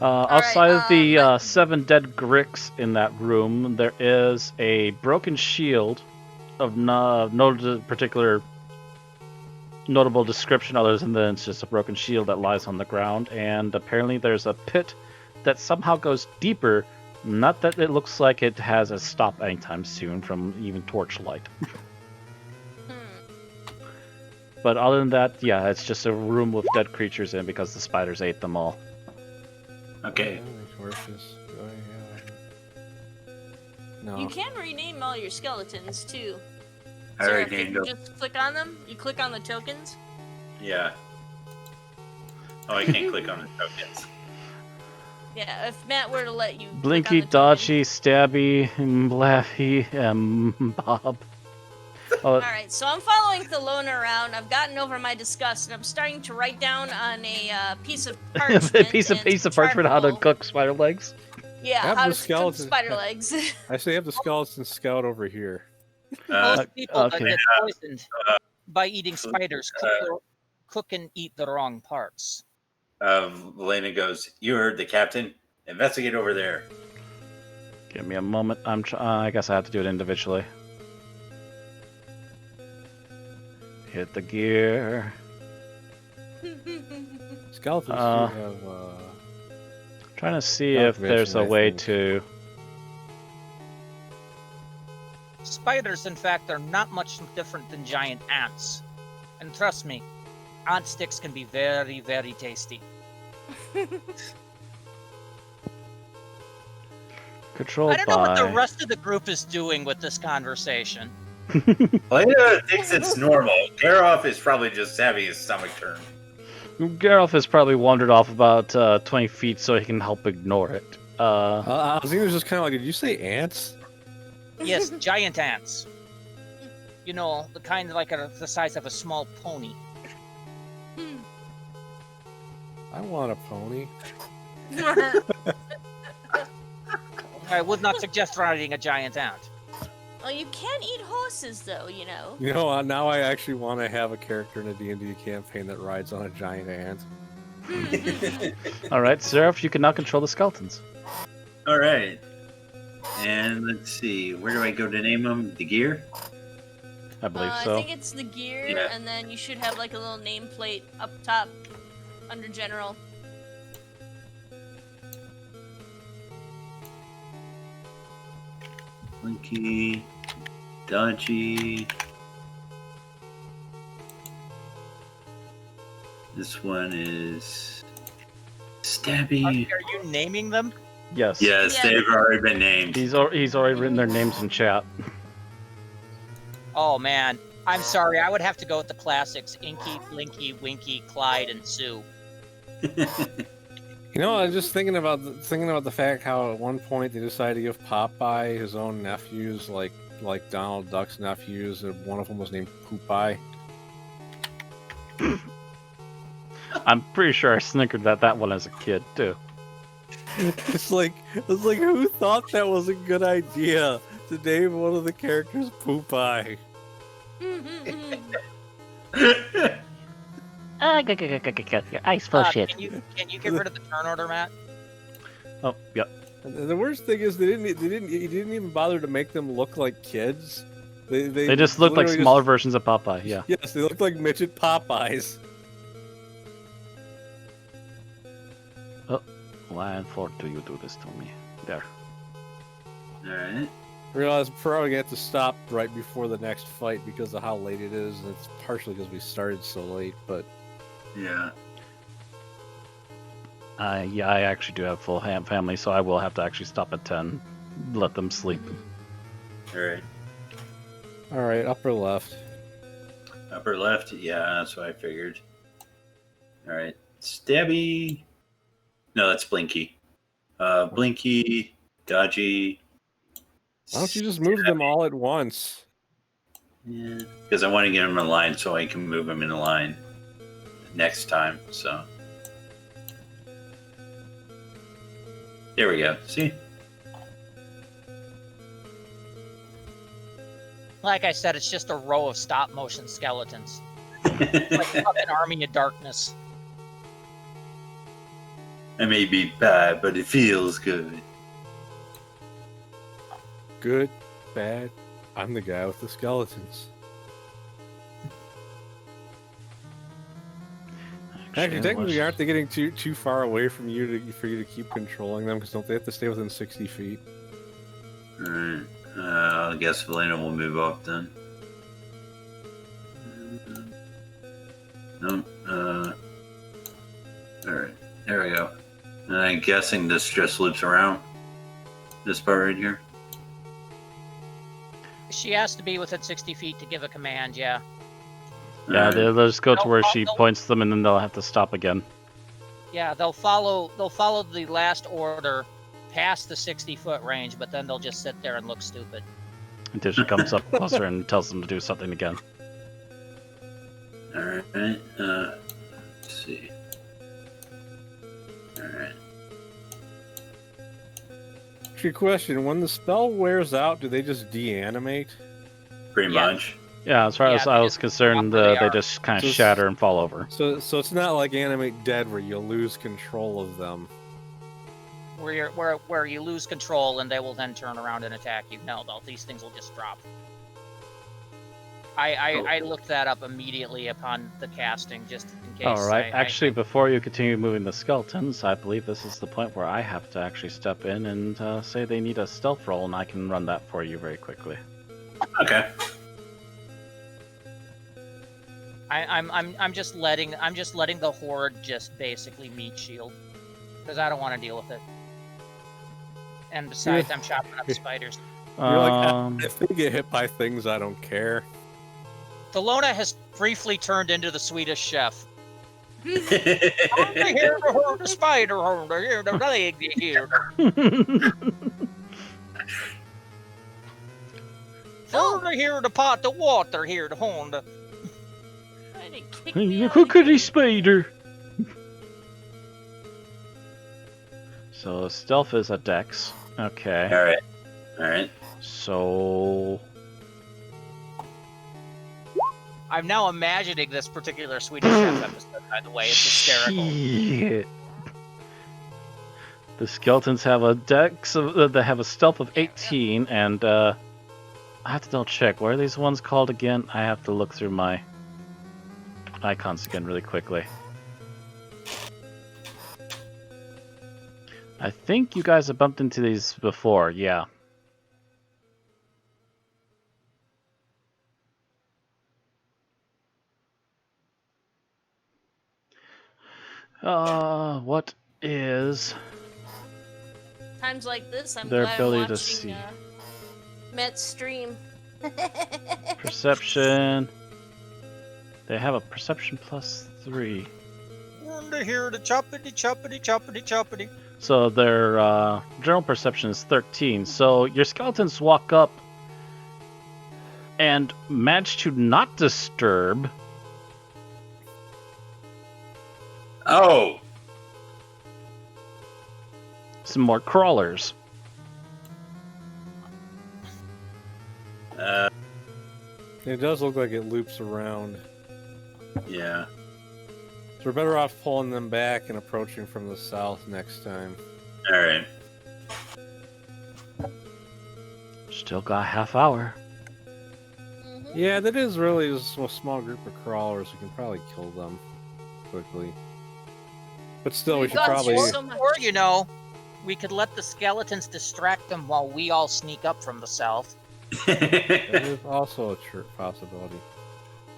Outside of the right, 7 dead Gricks in that room, there is a broken shield of no particular notable description other than it's just a broken shield that lies on the ground, and apparently there's a pit that somehow goes deeper. Not that it looks like it has a stop anytime soon from even torchlight. But other than that, yeah, it's just a room with dead creatures in because the spiders ate them all. Okay. No. You can rename all your skeletons too. I So already if named you them. just click on them, you click on the tokens. Yeah. Oh, I can't click on the tokens. Yeah, if Matt were to let you. Blinky, click on the token. Dodgy, Stabby, Blaffy, Bob. Oh, Alright, so I'm following Thelona around. I've gotten over my disgust and I'm starting to write down on a piece of parchment. a piece of and parchment how to charcoal. cook spider legs. Yeah, Have how the to cook skeleton- spider legs. I say have the skeleton scout over here. Most people that okay. get poisoned by eating spiders cook and eat the wrong parts. Elena goes, "You heard the captain. Investigate over there." Give me a moment. I guess I have to do it individually. Hit the gear. Skeletons Uh, do have. Trying to see Dark if there's vision, a I way think. to. Spiders, in fact, are not much different than giant ants. And trust me, ant sticks can be very, very tasty. Controlled I don't know what the by. rest of the group is doing with this conversation. Elena thinks it's normal. Garoff is probably just having his stomach turn. Geralt has probably wandered off about 20 feet so he can help ignore it. I was just kind of like, did you say ants? Yes, giant ants. You know, the kind like the size of a small pony. I want a pony. I would not suggest riding a giant ant. Well, you can eat horses, though, you know. You know, now I actually want to have a character in a D&D campaign that rides on a giant ant. Alright, Seraph, you can now control the skeletons. All right. And let's see. Where do I go to name them? The gear? I believe I so. think it's the gear, Yeah. and then you should have like a little nameplate up top under general. Blinky. Dodgy. This one is Stabby. Are you naming them? Yes. Yes, Yeah. they've already been named. He's already written their names in chat. Oh man, I'm sorry. I would have to go with the classics: Inky, Blinky, Winky, Clyde, and Sue. You know, I was just thinking about the fact how at one point they decided to give Popeye his own nephews, like Donald Duck's nephews, and one of them was named Poopeye. I'm pretty sure I snickered at that one as a kid, too. It's like who thought that was a good idea to name one of the characters Poopeye? Ice full shit. Can you get rid of the turn order, Matt? Oh, yep. And the worst thing is he didn't even bother to make them look like kids. They just look like literally smaller versions of Popeye, yeah. Yes, they look like midget Popeyes. Why for do you do this to me? There. Alright. I realize we're probably gonna have to stop right before the next fight because of how late it is, and it's partially because we started so late, but Yeah. Yeah, I actually do have full family, so I will have to actually stop at 10. Let them sleep. Alright. alright, upper left. Upper left? Yeah, that's what I figured. Alright. Stabby. No, that's Blinky. Blinky, Dodgy. Why don't you just move them all at once? Yeah, because I want to get him in line so I can move him in line next time. So there we go. See? Like I said, it's just a row of stop motion skeletons. Like a fucking army of darkness. I may be bad, but it feels good. Good, bad. I'm the guy with the skeletons. Actually, technically, aren't they getting too far away from you for you to keep controlling them? Because don't they have to stay within 60 feet? Alright. I guess Valena will move up then. No. Alright. There we go. And I'm guessing this just loops around. This part right here. She has to be within 60 feet to give a command, yeah. Yeah, they'll just go to where she They'll- points them, and then they'll have to stop again. Yeah, they'll follow the last order past the 60-foot range, but then they'll just sit there and look stupid. Until she comes up closer and tells them to do something again. Alright. Let's see. Alright. Actually, question: when the spell wears out, do they just deanimate? Pretty Yeah. much. Yeah, as far Yeah, as they I was just concerned, walk where they they are. just kind of Just- shatter and fall over. So it's not like Animate Dead where you lose control of them. Where you lose control and they will then turn around and attack you. No, these things will just drop. I looked that up immediately upon the casting, just in case. All right. Actually, before you continue moving the skeletons, I believe this is the point where I have to actually step in and say they need a stealth roll, and I can run that for you very quickly. Okay. I'm just letting the horde just basically meat shield, because I don't want to deal with it. And besides, I'm chopping up spiders. You're like, Um, if they get hit by things, I don't care. Thelona has briefly turned into the Swedish chef. Oh, I'm here to hurt the spider, here to leg here. Over here to pot the water here to Honda. Trying to kick me out Look at again. this spider. So stealth is a dex. Okay. Alright. Alright. So I'm now imagining this particular Swedish chef episode, by the way. It's hysterical. Shit. The skeletons have a dex of, they have a stealth of 18, and I have to double check. What are these ones called again? I have to look through my icons again really quickly. I think you guys have bumped into these before, yeah. What is Times like this, I'm their glad ability I'm to watching see? Matt's stream. Perception? They have a perception +3. Honda here to choppity. So their general perception is 13. So your skeletons walk up and manage to not disturb Oh! some more crawlers. It does look like it loops around. Yeah. So we're better off pulling them back and approaching from the south next time. Alright. Still got a half hour. Mhm. Yeah, that is really just a small group of crawlers. We can probably kill them quickly. But still, we We've should got probably... through so much. Or, you know, we could let the skeletons distract them while we all sneak up from the south. That is also a true possibility.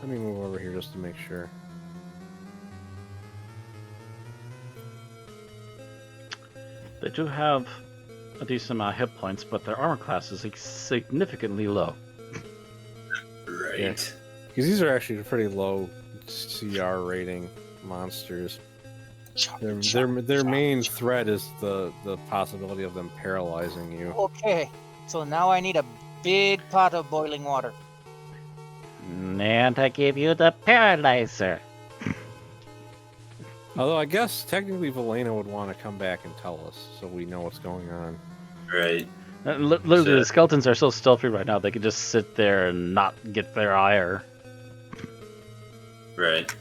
Let me move over here just to make sure. They do have a decent amount of hit points, but their armor class is significantly low. Right. Yeah. Because these are actually pretty low CR rating monsters. Their main threat is the possibility of them paralyzing you. Okay, so now I need a big pot of boiling water. And I give you the paralyzer. Although I guess technically Valena would want to come back and tell us, so we know what's going on. Right. Literally, So- the skeletons are so stealthy right now, they could just sit there and not get their ire. Right.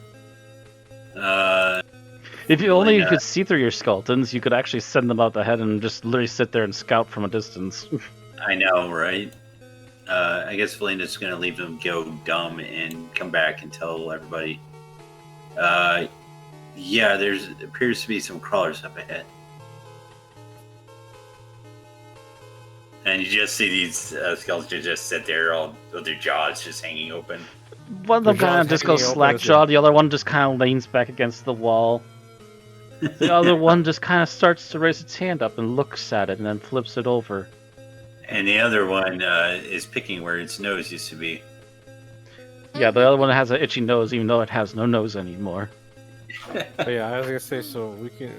If you only Valena- could see through your skeletons, you could actually send them out ahead and just literally sit there and scout from a distance. I know, right? I guess Valena's going to leave them go dumb and come back and tell everybody. Yeah, there appears to be some crawlers up ahead. And you just see these skeletons just sit there, all with their jaws just hanging open. One of them Their kind of jaws just goes hanging open slack as jawed, the other one just kind of leans back against the wall. The other one just kind of starts to raise its hand up and looks at it and then flips it over. And the other one is picking where its nose used to be. Yeah, the other one has an itchy nose even though it has no nose anymore. But yeah, I was gonna say, so we can.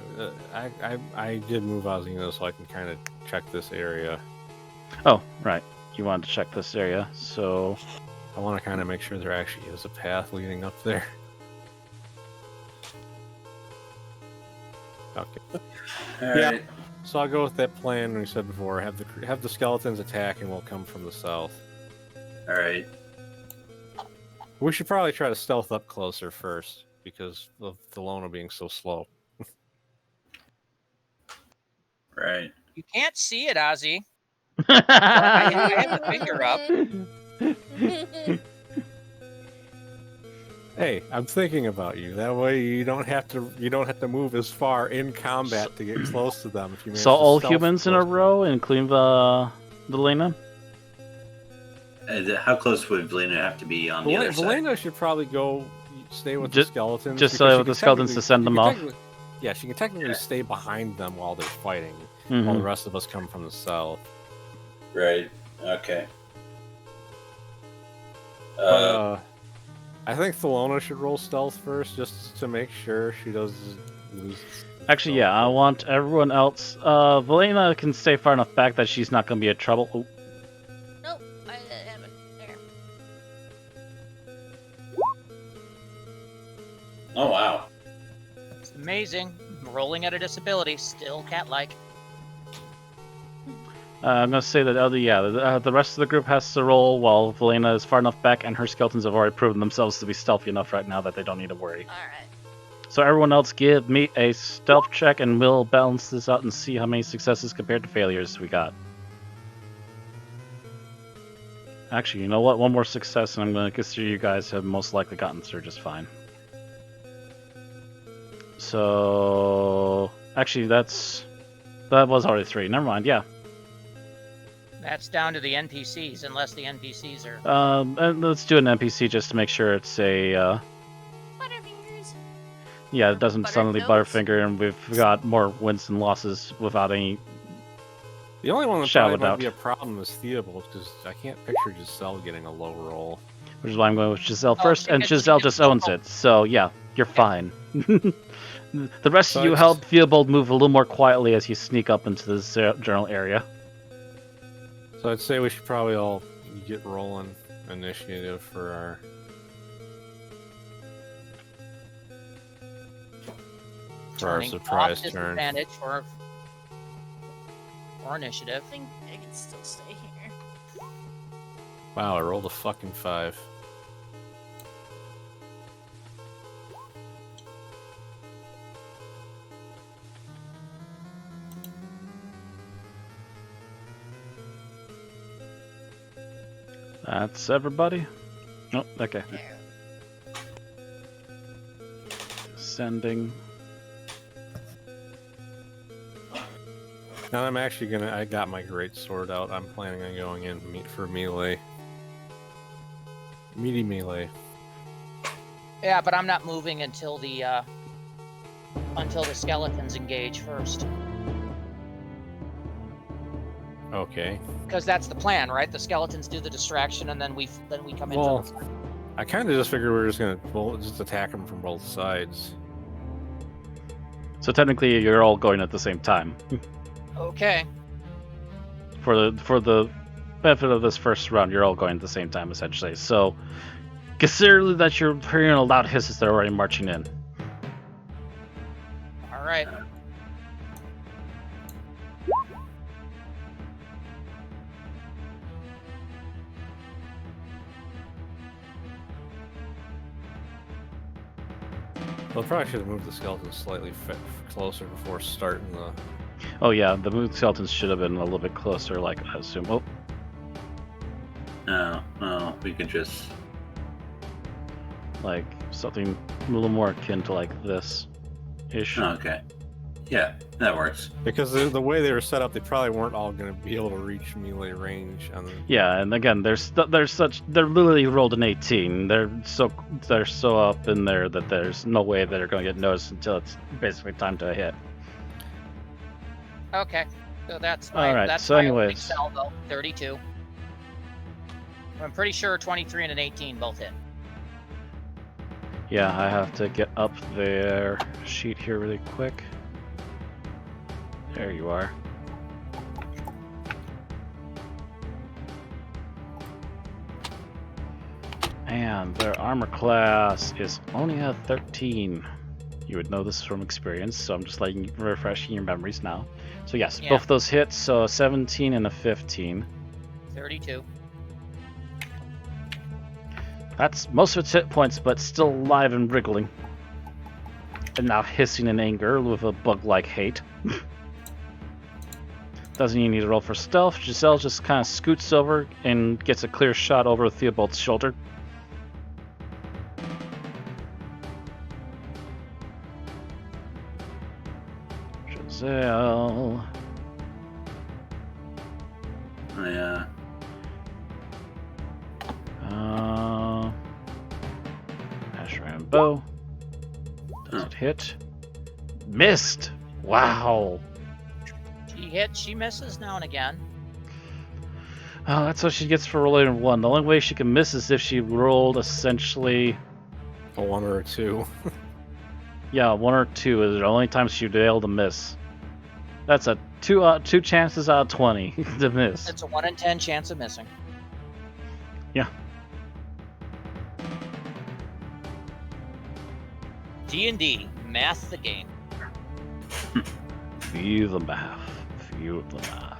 I did move Ozina so I can kind of check this area. Oh, right. You wanted to check this area, so... I want to kind of make sure there actually is a path leading up there. Okay. All Yeah. right. So I'll go with that plan we said before. Have the skeletons attack, and we'll come from the south. All right. We should probably try to stealth up closer first because of the Lona being so slow. Right. You can't see it, Ozzy. I have the finger up. Hey, I'm thinking about you. That way you don't have to move as far in combat to get close to them. If you manage So to all stealth humans in a close. row, including the Lena? How close would Valena have to be on the other side? Valena should probably go stay with the Just- skeletons. just because stay she with can the skeletons to technically- send she them can off. technically- Yeah, she can technically stay behind them while they're fighting, Mhm. while the rest of us come from the south. Right. Okay. But I think Thelona should roll stealth first, just to make sure she doesn't lose. Actually, yeah, I want everyone else... Valena can stay far enough back that she's not going to be in trouble. Oh, Nope, I didn't have it there. Oh wow. It's amazing. Rolling at a disability, still cat-like. I'm going to say that the rest of the group has to roll while Valena is far enough back and her skeletons have already proven themselves to be stealthy enough right now that they don't need to worry. Alright. So everyone else give me a stealth check and we'll balance this out and see how many successes compared to failures we got. Actually, you know what? One more success and I'm going to consider you guys have most likely gotten through just fine. So... Actually, that was already 3. Never mind, yeah. That's down to the NPCs, unless the NPCs are... And let's do an NPC just to make sure it's a... Butterfingers. Yeah, it doesn't suddenly Butterfingers? Butterfinger and we've got more wins and losses without any... The only one that Shout probably it might out. be a problem is Theobald, because I can't picture Giselle getting a low roll. Which is why I'm going with Giselle Oh, first, and because Giselle she just can owns roll. it. So yeah, you're fine. The rest So of you it's- help Theobald move a little more quietly as you sneak up into the general area. So I'd say we should probably all get rolling initiative for our... turning surprise off turn. disadvantage for initiative. I think I can still stay here. Wow, I rolled a fucking 5. That's everybody. Oh, okay. There. Sending. Now I'm actually gonna... I got my great sword out. I'm planning on going in for melee. Meaty melee. Yeah, but I'm not moving until the skeletons engage first. Okay. Because that's the plan, right? The skeletons do the distraction, and then we come in. Well, from the side. I kind of just figured we were just gonna just attack them from both sides. So technically, you're all going at the same time. Okay. For the benefit of this first round, you're all going at the same time essentially. So Consider that you're hearing a loud hisses that are already marching in. All right. Well, probably should have moved the skeletons slightly closer before starting the. Oh yeah, the moon skeletons should have been a little bit closer, like I assume. Oh, No, we could just. like something a little more akin to like this ish. Okay. Yeah, that works. Because the way they were set up, they probably weren't all going to be able to reach melee range. Yeah, and again, they're literally rolled an 18. They're so up in there that there's no way that they're going to get noticed until it's basically time to hit. Okay. So that's my. All right, That's so my anyways. opening salvo. 32. I'm pretty sure 23 and an 18 both hit. Yeah, I have to get up their sheet here really quick. There you are. And their armor class is only a 13. You would know this from experience, so I'm just refreshing your memories now. So yes, Yeah. both those hits, so a 17 and a 15. 32. That's most of its hit points, but still alive and wriggling. And now hissing in anger with a bug-like hate. Doesn't even need to roll for stealth. Giselle just kind of scoots over and gets a clear shot over Theobald's shoulder. Giselle. Oh, yeah. Ash Rambo. Does it hit? Missed! Wow! She hits, she misses now and again. Oh, that's what she gets for rolling a 1. The only way she can miss is if she rolled essentially... A 1 or a 2. Yeah, 1 or 2 is the only time she'd be able to miss. That's a 2 chances out of 20 to miss. It's a 1 in 10 chance of missing. Yeah. D&D, math the game. Feel the math. Feel the math.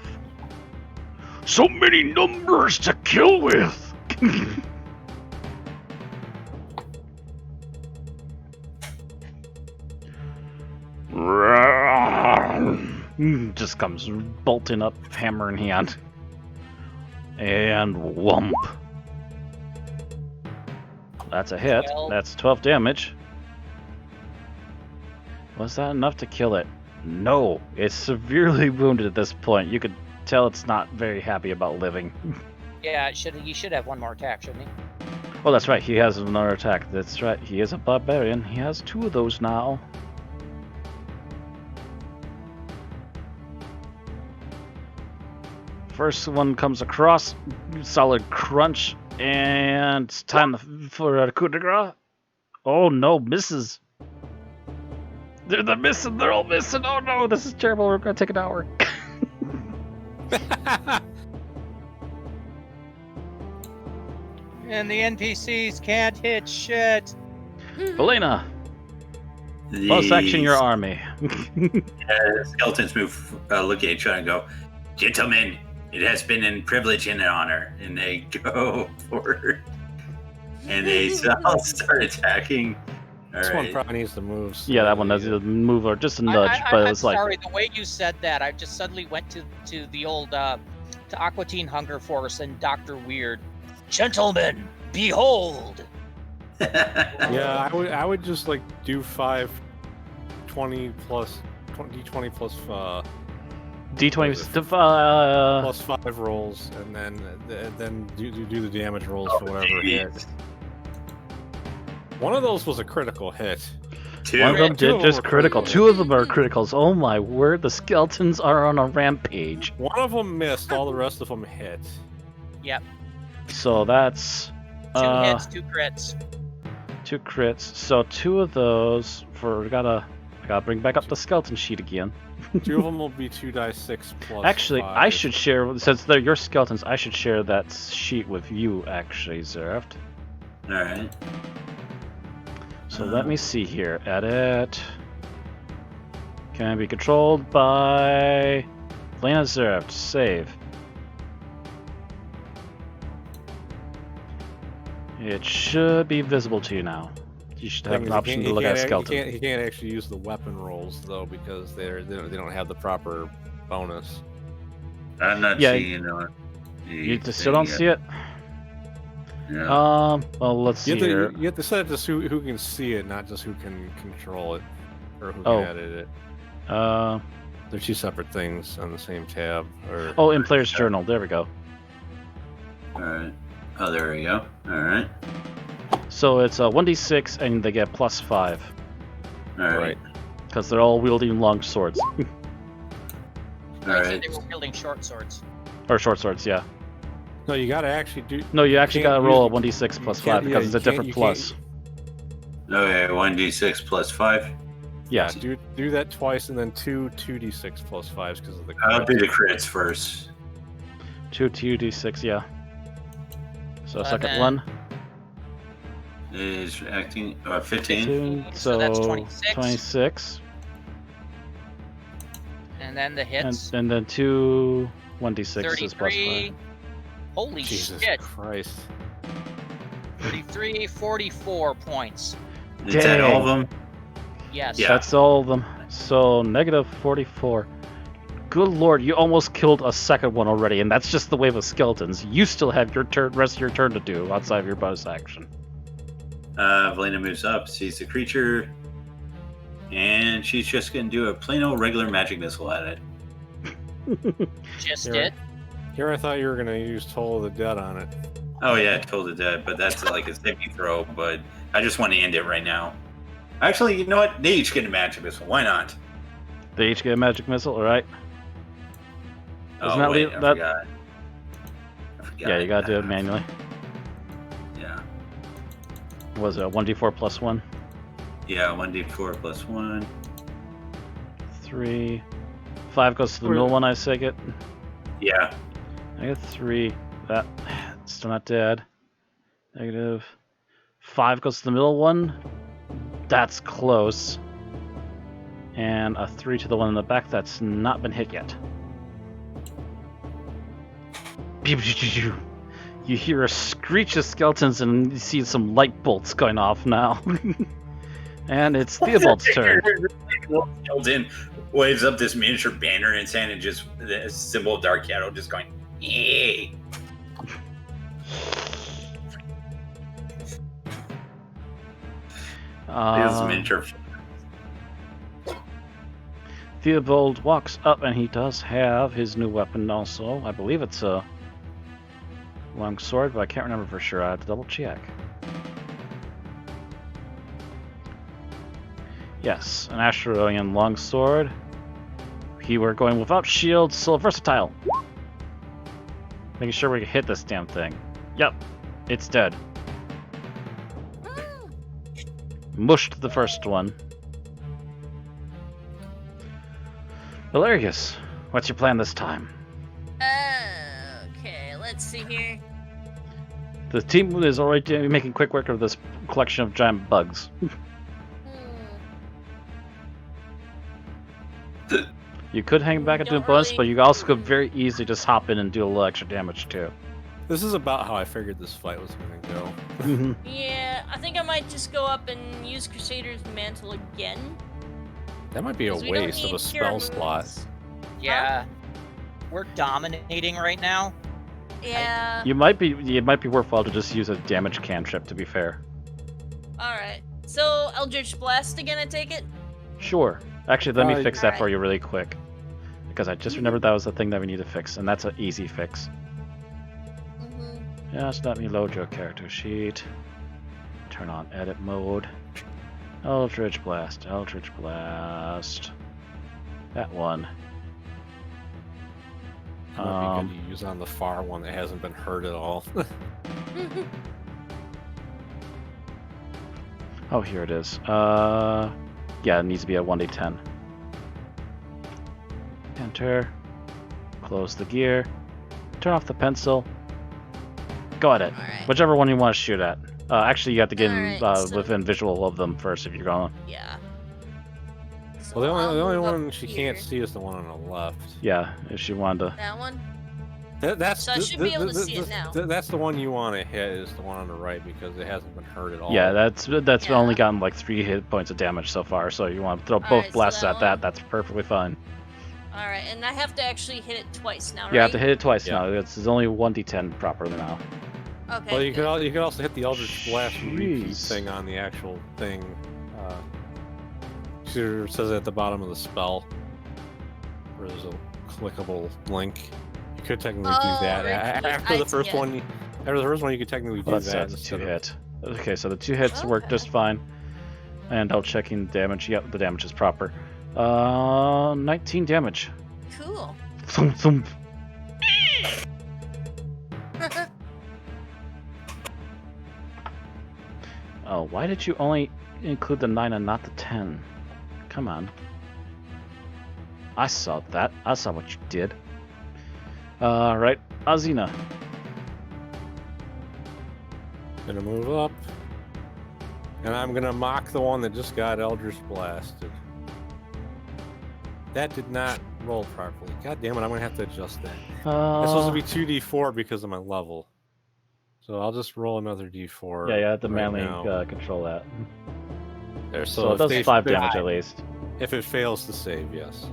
So many numbers to kill with! Just comes bolting up, hammer in hand. And whump. That's a hit. 12. That's 12 damage. Was that enough to kill it? No. It's severely wounded at this point. You could tell it's not very happy about living. Yeah, he should have one more attack, shouldn't he? Oh, that's right. He has another attack. That's right. He is a barbarian. He has 2 of those now. First one comes across, solid crunch, and it's time for a coup de grace. Oh no, misses. They're missing. They're all missing. Oh no, this is terrible. We're gonna take an hour. And the NPCs can't hit shit. Elena, plus action your army. Skeletons look at each other and go, "Gentlemen, it has been a privilege and an honor." And they go forward. And they all start attacking. All This right. one probably needs to move. Yeah, that one does a move or just a nudge, but it was like. Sorry, the way you said that, I just suddenly went to the old to Aqua Teen Hunger Force and Dr. Weird. Gentlemen, behold! Yeah, I would just like do 5 20 plus d20 plus D20 plus 5 rolls, and then do the damage rolls for whatever hit. One of those was a critical hit. Two. One of them Two did of just them were critical. critical. 2 of them are criticals. Oh my word, the skeletons are on a rampage. One of them missed, all the rest of them hit. Yep, So that's 2 hits, 2 crits. 2 crits. So 2 of those I gotta bring back up the skeleton sheet again. 2 of them will be 2d6 plus. Actually, 5. I should share, since they're your skeletons, I should share that sheet with you, actually, Zereft. Alright. So let me see here. Edit. Can be controlled by Lena Zereft. Save. It should be visible to you now. You should have an option to look at a skeleton. He can't actually use the weapon rolls though because they don't have the proper bonus. I'm not seeing it. You still don't see it? Yeah. Well, let's see here. You have to set it to who can see it, not just who can control it or who can edit it. They're two separate things on the same tab. In Player's Journal. There we go. Alright. Oh, there we go. Alright. So it's 1d6 and they get +5. Alright. Because they're all wielding long swords. Alright. They were wielding short swords. Or short swords, yeah. No, you gotta actually do. No, you actually gotta roll a 1d6 +5 because it's a different plus. Okay, 1d6 +5. Yeah. Do that twice and then 2d6 +5s because of the crits. I'll do the crits first. 2d6, yeah. So second one is acting 15. So that's 26. 26. And then the hits. And then 2 1d6 is 33. +5. Holy Jesus shit. Christ. 33, 44 points. Is that all of them? Yes. Yeah. That's all of them. So -44. Good lord, you almost killed a second one already, and that's just the wave of skeletons. You still have your rest of your turn to do outside of your bonus action. Valena moves up, sees the creature, and she's just going to do a plain old regular magic missile at it. Just did. Here I thought you were going to use Toll of the Dead on it. Oh yeah, Toll the Dead, but that's like a saving throw, but I just want to end it right now. Actually, you know what? They each get a magic missile. Why not? They each get a magic missile, alright? Oh, that wait, leave- I that- forgot. Yeah, you gotta do it manually. Yeah. Was it a 1d4 +1? Yeah, 1d4 +1. 3. 5 goes to the middle one, I take it. Yeah. -3. That still not dead. -5 goes to the middle one. That's close. And a 3 to the one in the back that's not been hit yet. You hear a screech of skeletons and you see some light bolts going off now. And it's Theobald's turn. Skeleton waves up this miniature banner in its hand and just the symbol of Dark Shadow just going, yay! This miniature. Theobald walks up and he does have his new weapon also. I believe it's a long sword, but I can't remember for sure. I have to double check. Yes, an Astralian longsword. He were going without shield, still versatile. Making sure we can hit this damn thing. Yep, it's dead. Mushed the first one. Valerius, what's your plan this time? Okay, let's see here. The team is already making quick work of this collection of giant bugs. You could hang back and do a bonus, but you also could very easily just hop in and do a little extra damage too. This is about how I figured this fight was going to go. Yeah, I think I might just go up and use Crusader's Mantle again. That might be a 'cause we don't waste of need a cure spell slot. moves. Yeah. We're dominating right now. Yeah. It might be worthwhile to just use a damage cantrip, to be fair. Alright. So, Eldritch Blast again, I take it? Sure. Actually, let me fix that Alright. for you really quick. Because I just remembered that was the thing that we need to fix, and that's an easy fix. Just let me load your character sheet. Turn on edit mode. Eldritch Blast, Eldritch Blast. That one. That might be good to use on the far one that hasn't been hurt at all. Oh, here it is. Yeah, it needs to be a 1d10. Enter. Close the gear. Turn off the pencil. Go at it. Alright. Whichever one you want to shoot at. Actually, you have to get Alright, so- within visual of them first if you're going. Yeah. So Well, I'll the only move up one she can't here. see is the one on the left. Yeah, if she wanted to. That one? That's So I should be able to see it now. That's the one you want to hit. Is the one on the right because it hasn't been hurt at all. Yeah, that's Yeah. only gotten like 3 hit points of damage so far. So you want to throw both Alright, so blasts that at that. one. That's perfectly fine. Alright, and I have to actually hit it twice now, right? You have to hit it twice Yeah. now. It's only 1d10 properly now. Okay. Well, you good. could also hit the Eldritch Blast repeat Jeez. thing on the actual thing. It says at the bottom of the spell, where there's a clickable link. You could technically Oh, do that repeat. after the I first see it. one. After the first one, you could technically do Well, that's that. a 2 instead of- hit. Okay, so the 2 hits work just fine. And double checking damage. Yep, the damage is proper. 19 damage. Cool. Thump, thump. Oh, why did you only include the 9 and not the 10? Come on. I saw that. I saw what you did. Right, Azina. Gonna move up. And I'm gonna mock the one that just got Eldritch Blasted. That did not roll properly. God damn it, I'm gonna have to adjust that. It's supposed to be 2d4 because of my level. So I'll just roll another d4. Yeah, you have to right manually now. control that. There, So it if does they 5 fail- damage at least. If it fails to save, yes.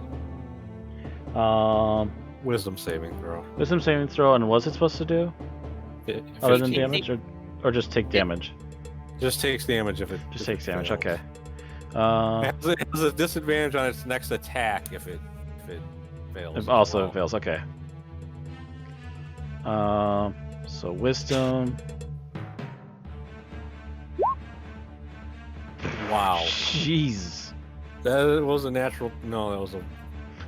Wisdom saving throw. Wisdom saving throw, and what's it supposed to do? Other than 15. damage, or just take damage? Just takes damage if it Just if takes it damage. fails. Okay. It has a disadvantage on its next attack if it fails. It as also well. fails. Okay. So wisdom. Wow. Jeez. That was a natural. No, that was a.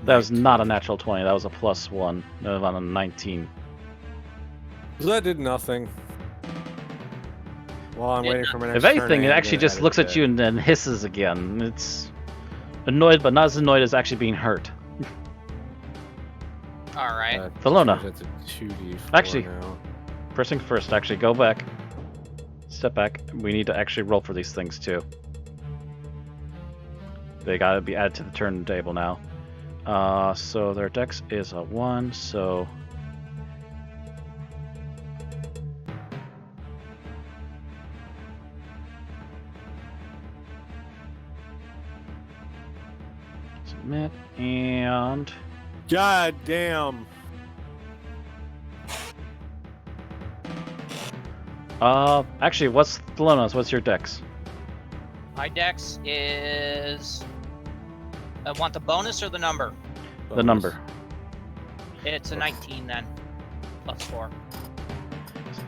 That was not a natural 20. That was a +1. That was on a 19. So that did nothing. While I'm Did waiting for my next If turn, anything, I it am actually gonna just edit looks at that. you and then hisses again. It's annoyed, but not as annoyed as actually being hurt. All right. Valona. That's a 2d4 Actually- now. First thing first, actually, go back. Step back. We need to actually roll for these things too. They gotta be added to the turntable now. So their dex is a 1, so... Submit, and... God damn. Actually, what's Thelona's? What's your dex? My dex is. I want the bonus or the number? The number. It's a 19 then. +4.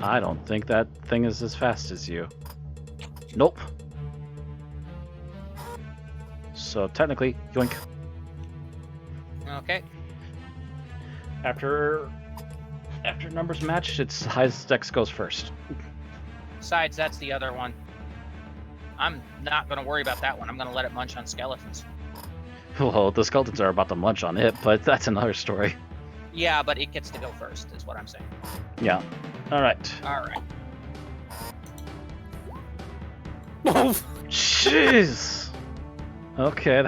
I don't think that thing is as fast as you. Nope. So technically, yoink. Okay. After numbers match, its highest dex goes first. Besides, that's the other one. I'm not going to worry about that one. I'm going to let it munch on skeletons. Well, the skeletons are about to munch on it, but that's another story. Yeah, but it gets to go first, is what I'm saying. Yeah. All right. All right. Jeez. Okay,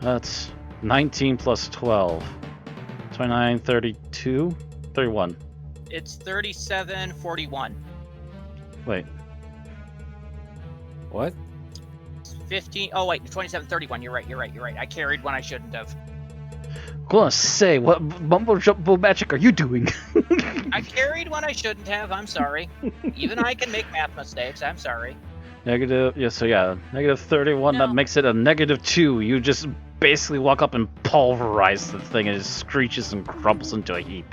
that's 19 plus 12. 29, 32, 31. It's 37:41. Wait. What? 15. Oh wait, 27:31. You're right. I carried when I shouldn't have. I'm gonna say, what mumbo jumbo magic are you doing? I carried when I shouldn't have. I'm sorry. Even I can make math mistakes. I'm sorry. Negative, yeah, so yeah, negative 31, No. that makes it a -2. You just basically walk up and pulverize the thing and it screeches and crumbles into a heap.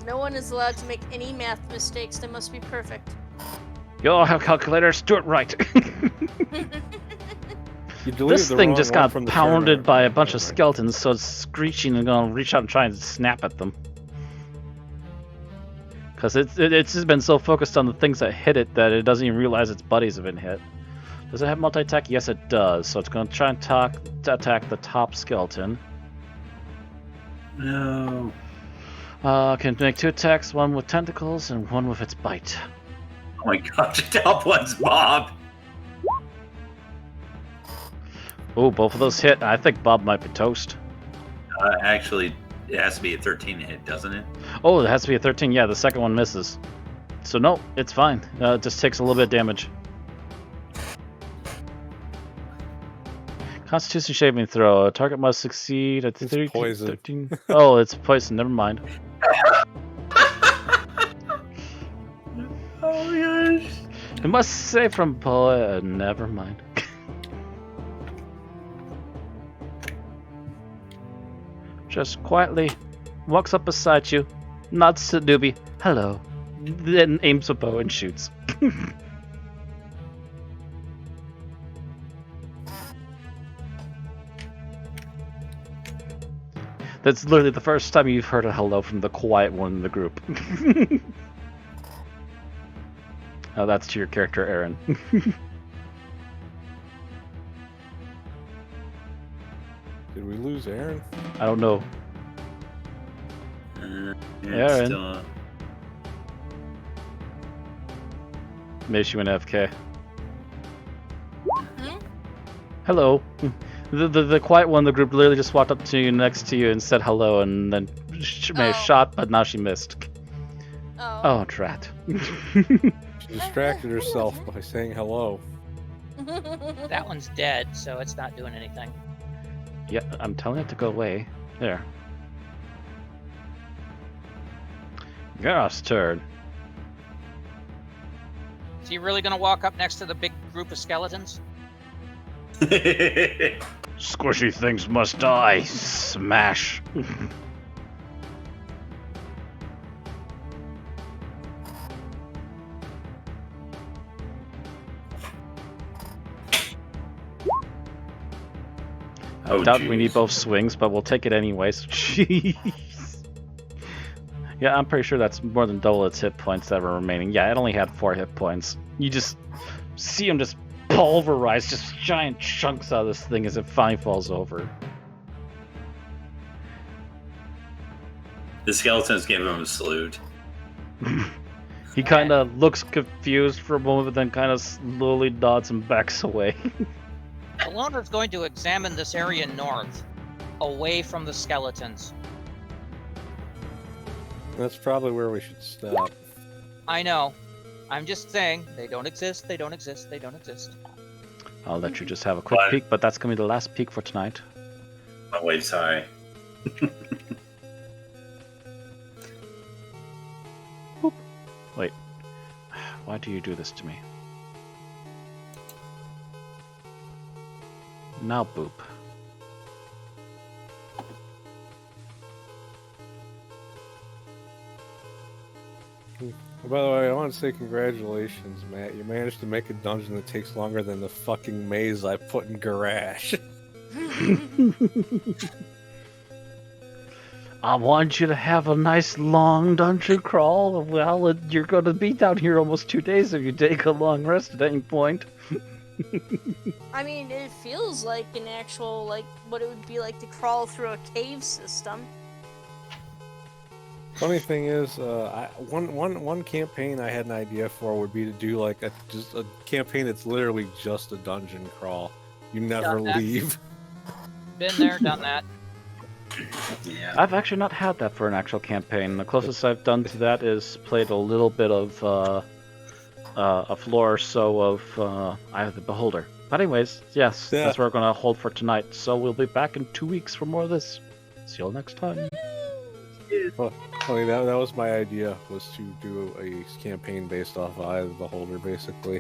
No one is allowed to make any math mistakes. They must be perfect. You all have calculators, do it right. You deleted This the thing wrong just one got from the pounded tournament. by a bunch of Okay. skeletons, so it's screeching and gonna reach out and try and snap at them. Because it's just been so focused on the things that hit it that it doesn't even realize its buddies have been hit. Does it have multi-attack? Yes, it does. So it's going to try and attack the top skeleton. No. Can make 2 attacks, one with tentacles and one with its bite. Oh my gosh, the top one's Bob. Oh, both of those hit. I think Bob might be toast. Actually, it has to be a 13 hit, doesn't it? Oh, it has to be a 13. Yeah, the second one misses. So no, it's fine. It just takes a little bit of damage. Constitution saving throw. Target must succeed at It's 13. poison. 13. Oh, it's poison. Never mind. Oh my gosh. It must save from poison. Never mind. Just quietly walks up beside you, nods to Doobie. Hello. Then aims a bow and shoots. That's literally the first time you've heard a hello from the quiet one in the group. Oh, that's to your character, Aaron. Did we lose Aaron? I don't know. It's Aaron. still- Maybe she went AFK. Hmm? Hello. The quiet one in the group literally just walked up to you next to you and said hello, and then she made a Oh. shot, but now she missed. Oh. Oh, drat. She distracted herself by saying hello. That one's dead, so it's not doing anything. Yeah, I'm telling it to go away. There. Gareth's turn. So you really gonna walk up next to the big group of skeletons? Squishy things must die. Smash. Oh, I doubt we jeez. need both swings, but we'll take it anyways. Jeez. Yeah, I'm pretty sure that's more than double its hit points that were remaining. Yeah, it only had 4 hit points. You just see him just pulverize just giant chunks out of this thing as it finally falls over. The skeletons give him a salute. He kind of looks confused for a moment, but then kind of slowly nods and backs away. The loner's going to examine this area north, away from the skeletons. That's probably where we should stop. I know. I'm just saying, they don't exist, they don't exist, they don't exist. I'll let you just have a quick What? peek, but that's going to be the last peek for tonight. My wave's high. Wait. Why do you do this to me? Now boop. By the way, I want to say congratulations, Matt. You managed to make a dungeon that takes longer than the fucking maze I put in Garage. I want you to have a nice long dungeon crawl. Well, you're going to be down here almost 2 days if you take a long rest at any point. I mean, it feels like an actual, like, what it would be like to crawl through a cave system. Funny thing is, one campaign I had an idea for would be to do like just a campaign that's literally just a dungeon crawl. You never Done that. leave. Been there, done that. Yeah. I've actually not had that for an actual campaign. The closest I've done to that is played a little bit of a floor or so of Eye of the Beholder. But anyways, yes, Yeah. that's what we're going to hold for tonight. So we'll be back in 2 weeks for more of this. See you all next time. Funny, that was my idea, was to do a campaign based off Eye of the Beholder, basically.